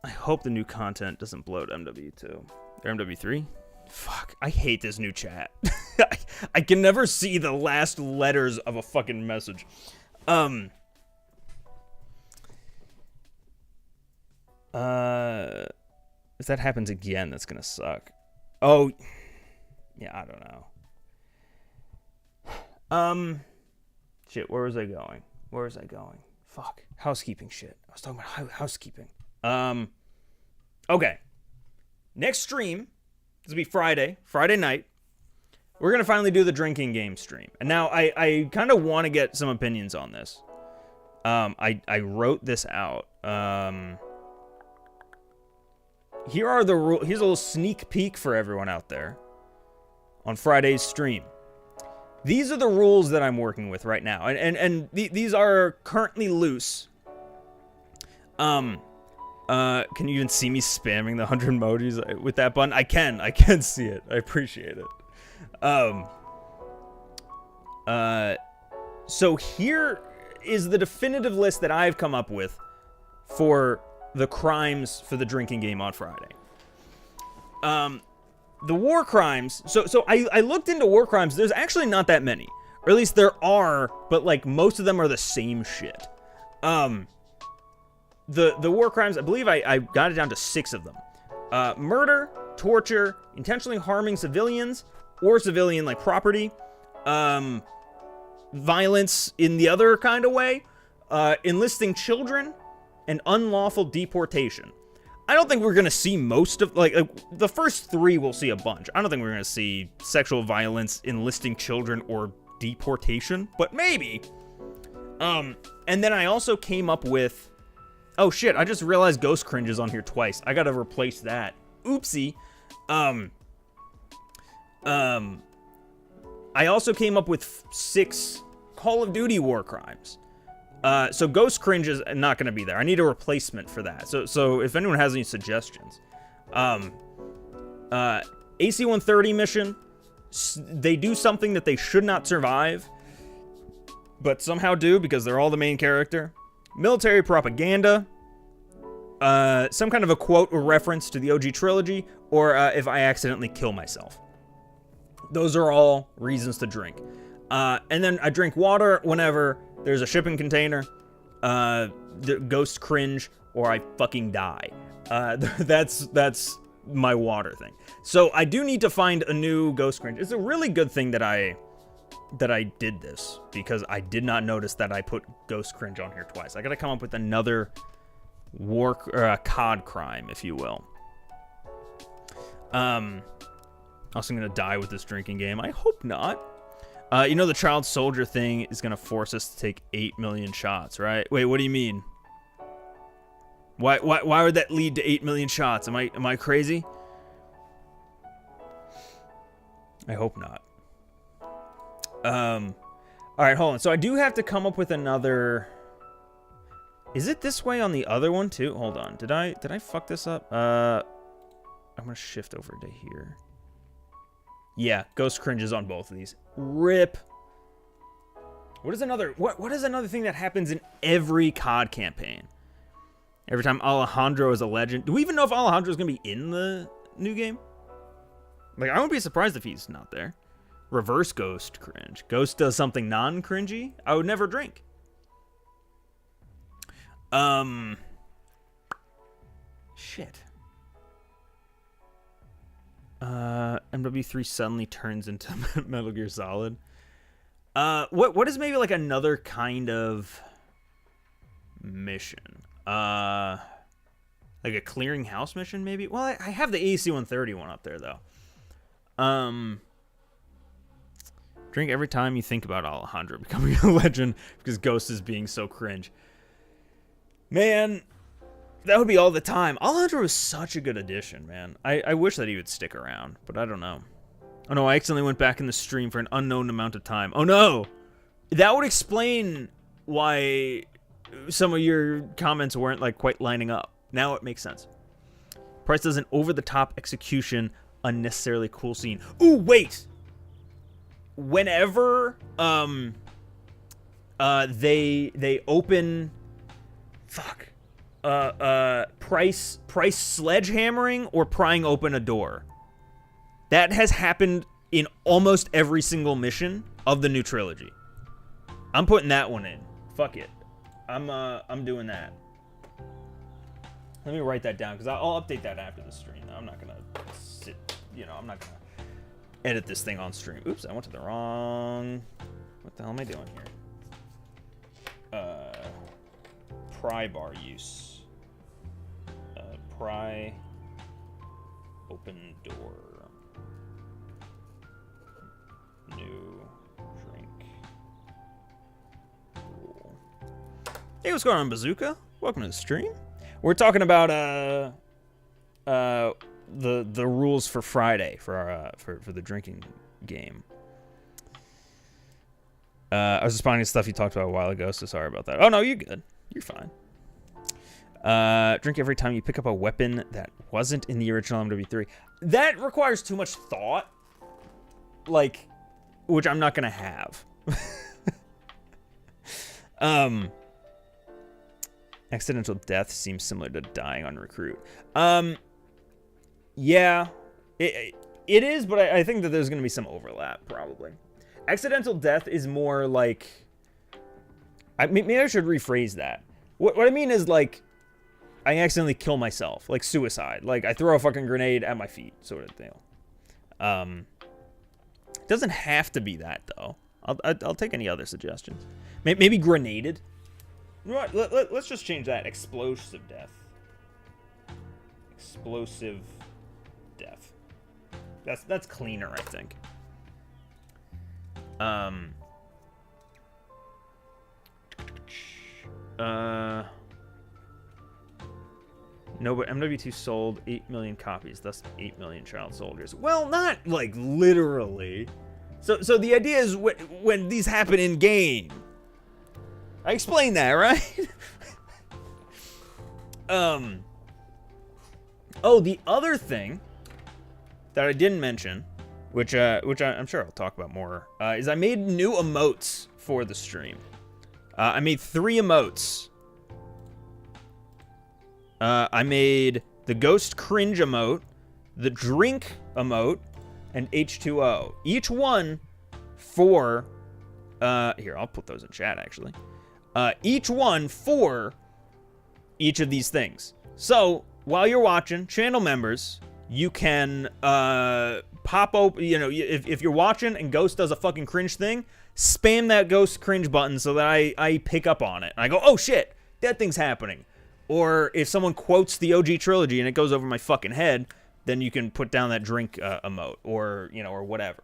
I hope the new content doesn't bloat MW2 or MW3. Fuck, I hate this new chat. I can never see the last letters of a fucking message. If that happens again, that's gonna suck. Oh, yeah, I don't know. Shit, where was I going? Fuck, housekeeping shit. I was talking about housekeeping. Okay. Next stream, this will be Friday night. We're going to finally do the drinking game stream. And now I kind of want to get some opinions on this. I wrote this out. Here are the rules. Here's a little sneak peek for everyone out there on Friday's stream. These are the rules that I'm working with right now. And these are currently loose. Can you even see me spamming the 100 emojis with that button? I can see it. I appreciate it. So here is the definitive list that I've come up with for the crimes for the drinking game on Friday. The war crimes. So I looked into war crimes. There's actually not that many, or at least there are, but like most of them are the same shit. The war crimes, I believe I got it down to 6 of them. Murder, torture, intentionally harming civilians or civilian like property, violence in the other kind of way, enlisting children, and unlawful deportation. I don't think we're going to see most of, like, the first 3 we'll see a bunch. I don't think we're going to see sexual violence, enlisting children, or deportation, but maybe. And then I also came up with, oh shit, I just realized Ghost Cringe is on here twice. I got to replace that. Oopsie. I also came up with 6 Call of Duty war crimes. So Ghost Cringe is not going to be there. I need a replacement for that. So if anyone has any suggestions. AC-130 mission. They do something that they should not survive, but somehow do because they're all the main character. Military propaganda. Some kind of a quote or reference to the OG trilogy, or if I accidentally kill myself. Those are all reasons to drink. And then I drink water whenever there's a shipping container, the Ghost Cringe, or I fucking die. That's my water thing. So I do need to find a new Ghost Cringe. It's a really good thing that I did this, because I did not notice that I put Ghost Cringe on here twice. I gotta come up with another war or a COD crime, if you will. Also gonna die with this drinking game. I hope not. The child soldier thing is gonna force us to take 8 million shots, right? Wait, what do you mean? Why would that lead to 8 million shots? Am I crazy? I hope not. All right, hold on. So I do have to come up with another. Is it this way on the other one too? Hold on. Did I fuck this up? I'm gonna shift over to here. Yeah, ghost cringes on both of these. Rip. What is another thing that happens in every COD campaign? Every time Alejandro is a legend. Do we even know if Alejandro is gonna be in the new game? Like, I wouldn't be surprised if he's not there. Reverse ghost cringe. Ghost does something non-cringy. I would never drink. Shit. MW3 suddenly turns into Metal Gear Solid. What is maybe like another kind of mission? Like a clearing house mission, maybe? Well, I have the AC-130 one up there, though. Drink every time you think about Alejandro becoming a legend because Ghost is being so cringe. Man, that would be all the time. Alejandro was such a good addition, man. I wish that he would stick around, but I don't know. Oh no, I accidentally went back in the stream for an unknown amount of time. Oh no! That would explain why some of your comments weren't like quite lining up. Now it makes sense. Price does an over-the-top execution, unnecessarily cool scene. Ooh, wait! Whenever they open Price sledgehammering or prying open a door. That has happened in almost every single mission of the new trilogy. I'm putting that one in. Fuck it. I'm doing that. Let me write that down because I'll update that after the stream. I'm not gonna sit, I'm not gonna edit this thing on stream. Oops, I went to the wrong. What the hell am I doing here? Pry bar use. Pry open door. New drink rule. Hey, what's going on, Bazooka? Welcome to the stream. We're talking about the rules for Friday for the drinking game. I was responding to stuff you talked about a while ago, so sorry about that. Oh no, you're good. You're fine. Drink every time you pick up a weapon that wasn't in the original MW3. That requires too much thought, like, which I'm not gonna have. Accidental death seems similar to dying on recruit. Yeah, it is, but I think that there's gonna be some overlap probably. Accidental death is more like, maybe I should rephrase that. What I mean is, like, I accidentally kill myself, like suicide. Like, I throw a fucking grenade at my feet, sort of deal. It doesn't have to be that, though. I'll take any other suggestions. Maybe grenaded. You know what? Let's just change that. Explosive death. Explosive death. That's cleaner, I think. No, but MW2 sold 8 million copies, thus 8 million child soldiers. Well, not like literally. So the idea is when these happen in game. I explained that, right? Oh, the other thing that I didn't mention, which I'm sure I'll talk about more, is I made new emotes for the stream. I made 3 emotes. I made the Ghost Cringe emote, the Drink emote, and H2O. Each one for... here, I'll put those in chat, actually. Each one for each of these things. So, while you're watching, channel members, you can pop open... if you're watching and Ghost does a fucking cringe thing, spam that Ghost Cringe button so that I pick up on it. And I go, oh shit, that thing's happening. Or if someone quotes the OG trilogy and it goes over my fucking head, then you can put down that drink emote or whatever.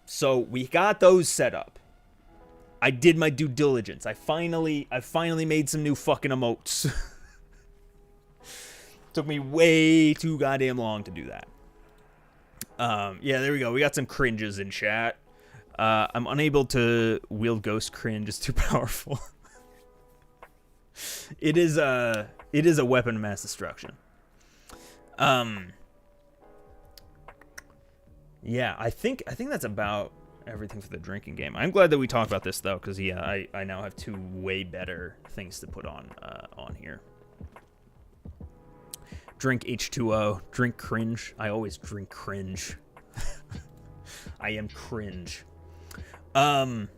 So we got those set up. I did my due diligence. I finally made some new fucking emotes. Took me way too goddamn long to do that. Yeah, there we go. We got some cringes in chat. I'm unable to wield ghost cringe. It's too powerful. It is a weapon of mass destruction. Yeah, I think that's about everything for the drinking game. I'm glad that we talked about this though, because I now have two way better things to put on here. Drink H2O. Drink cringe. I always drink cringe. I am cringe. Cool.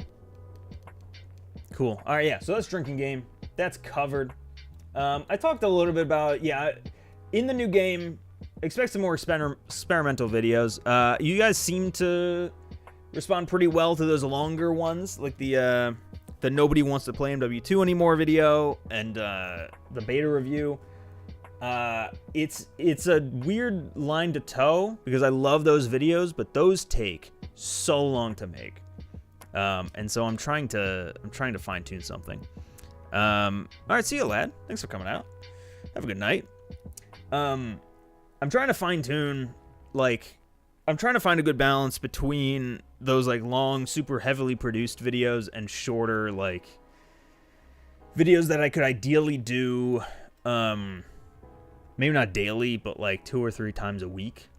All right, yeah. So that's drinking game. That's covered. I talked a little bit about in the new game. Expect some more experimental videos. You guys seem to respond pretty well to those longer ones, like the Nobody Wants to Play MW2 Anymore video and the beta review. It's a weird line to toe because I love those videos, but those take so long to make. And so I'm trying to fine tune something. All right, see you, lad. Thanks for coming out. Have a good night. I'm trying to fine tune, I'm trying to find a good balance between those long, super heavily produced videos and shorter videos that I could ideally do, maybe not daily, but 2 or 3 times a week,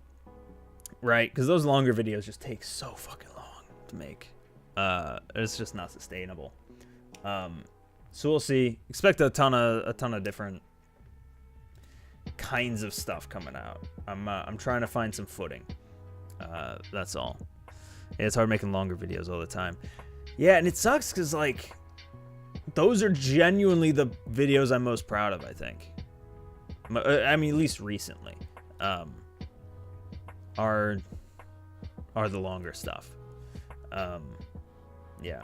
right? Because those longer videos just take so fucking long to make. It's just not sustainable. So we'll see. Expect a ton of different kinds of stuff coming out. I'm trying to find some footing. That's all. Yeah, it's hard making longer videos all the time. Yeah, and it sucks because those are genuinely the videos I'm most proud of, I think. I mean, at least recently, are the longer stuff. Yeah.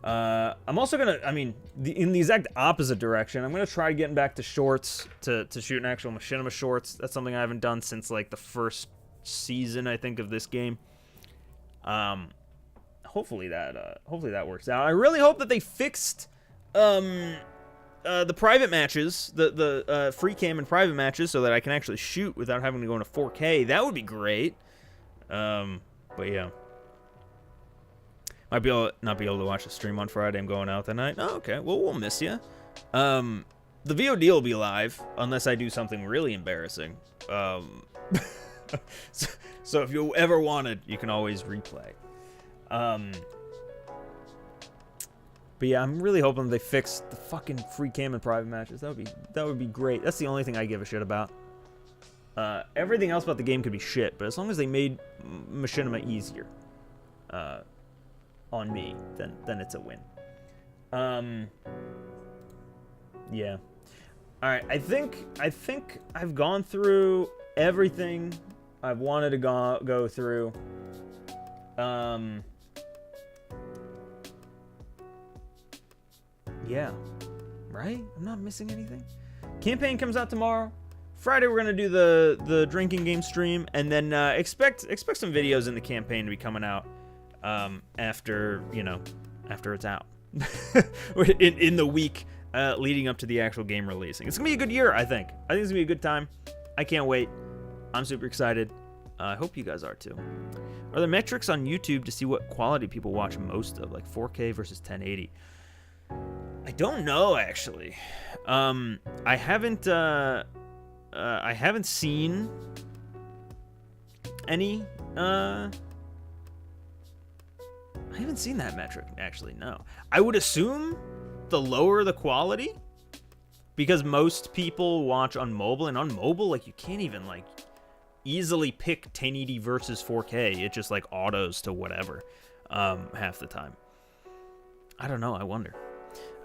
I'm also gonna, in the exact opposite direction, I'm gonna try getting back to shorts, to shoot an actual machinima shorts. That's something I haven't done since the first season, I think, of this game. Hopefully that works out. I really hope that they fixed the private matches, the free cam and private matches, so that I can actually shoot without having to go into 4K. That would be great. But yeah. Might not be able to watch the stream on Friday. I'm going out that night. Oh, okay. Well, we'll miss you. The VOD will be live unless I do something really embarrassing. So if you ever wanted, you can always replay. But yeah, I'm really hoping they fix the fucking free cam and private matches. That would be great. That's the only thing I give a shit about. Everything else about the game could be shit, but as long as they made machinima easier, on me, then it's a win. Yeah. All right. I think I've gone through everything I've wanted to go through. Yeah. Right? I'm not missing anything. Campaign comes out tomorrow. Friday we're gonna do the drinking game stream, and then expect some videos in the campaign to be coming out after it's out. in the week leading up to the actual game releasing. It's gonna be a good year, I think. I think it's gonna be a good time. I can't wait. I'm super excited. I hope you guys are too. Are there metrics on YouTube to see what quality people watch most of, 4K versus 1080? I don't know, actually. I haven't seen any. I haven't seen that metric, actually, no. I would assume the lower the quality, because most people watch on mobile, and on mobile, you can't even, easily pick 1080 versus 4K. It just, autos to whatever, half the time. I don't know, I wonder.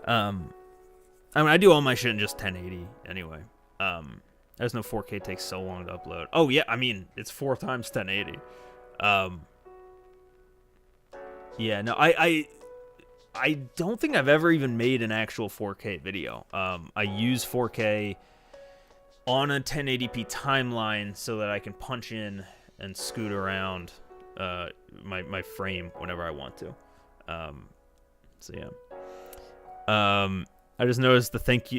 I do all my shit in just 1080, anyway. There's no 4K, takes so long to upload. Oh, yeah, it's 4 times 1080. Yeah, no, I don't think I've ever even made an actual 4K video. I use 4K on a 1080p timeline so that I can punch in and scoot around my frame whenever I want to. So yeah. I just noticed the thank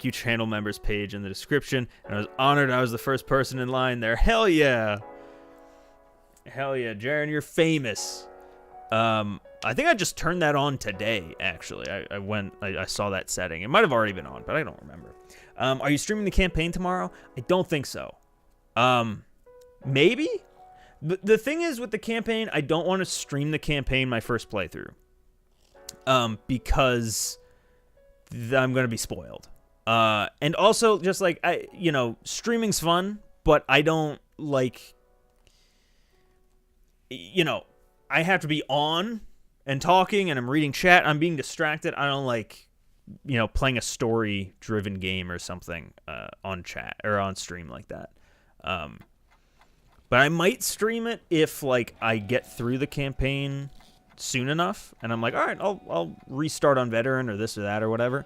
you channel members page in the description, and I was honored I was the first person in line there. Hell yeah. Hell yeah, Jaren, you're famous. I think I just turned that on today, actually. I saw that setting. It might have already been on, but I don't remember. Are you streaming the campaign tomorrow? I don't think so. Maybe? The thing is with the campaign, I don't want to stream the campaign my first playthrough. Because I'm going to be spoiled. And also, just like, streaming's fun, but I don't like, I have to be on and talking, and I'm reading chat. I'm being distracted. I don't like, playing a story-driven game or something on chat or on stream like that. But I might stream it if, like, I get through the campaign soon enough, and I'm like, all right, I'll restart on veteran or this or that or whatever.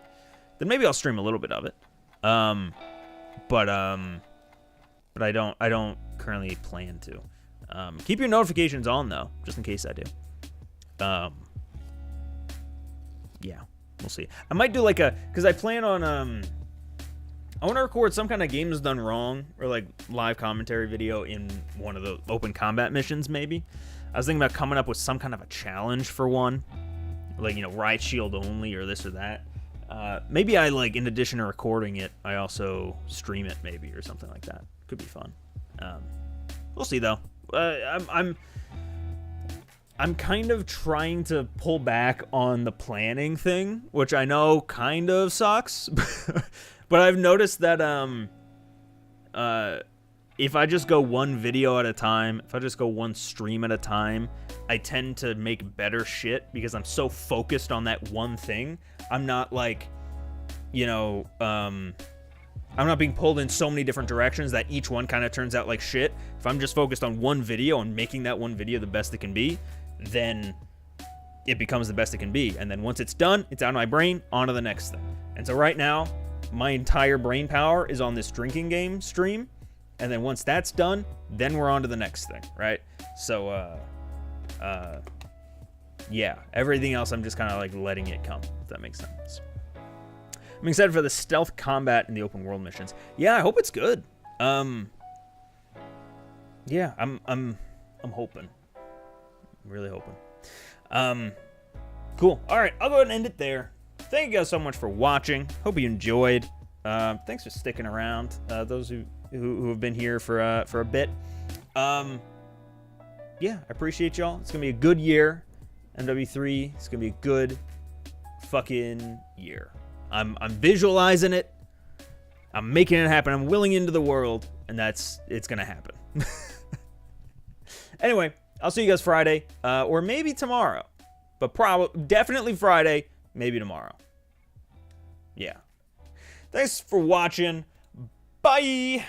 Then maybe I'll stream a little bit of it. But I don't currently plan to. Keep your notifications on though, just in case I do. Yeah, we'll see. I might do like because I plan on I want to record some kind of games done wrong or like live commentary video in one of the open combat missions maybe. I was thinking about coming up with some kind of a challenge for one, like riot shield only or this or that. Maybe I like in addition to recording it, I also stream it maybe or something like that. Could be fun. We'll see though. I'm kind of trying to pull back on the planning thing, which I know kind of sucks, but I've noticed that if I just go one video at a time, if I just go one stream at a time, I tend to make better shit because I'm so focused on that one thing. I'm not like, I'm not being pulled in so many different directions that each one kind of turns out like shit. If I'm just focused on one video and making that one video the best it can be, then it becomes the best it can be. And then once it's done, it's out of my brain, on to the next thing. And so right now, my entire brain power is on this drinking game stream. And then once that's done, then we're on to the next thing, right? So, yeah, everything else I'm just kind of like letting it come, if that makes sense. I'm excited for the stealth combat in the open world missions. Yeah, I hope it's good. Yeah, I'm hoping. I'm really hoping. Cool. All right, I'll go ahead and end it there. Thank you guys so much for watching. Hope you enjoyed. Thanks for sticking around. Those who have been here for a bit. Yeah, I appreciate y'all. It's gonna be a good year. MW3. It's gonna be a good fucking year. I'm visualizing it. I'm making it happen. I'm willing into the world, and it's gonna happen. Anyway, I'll see you guys Friday, or maybe tomorrow, but definitely Friday, maybe tomorrow. Yeah. Thanks for watching. Bye.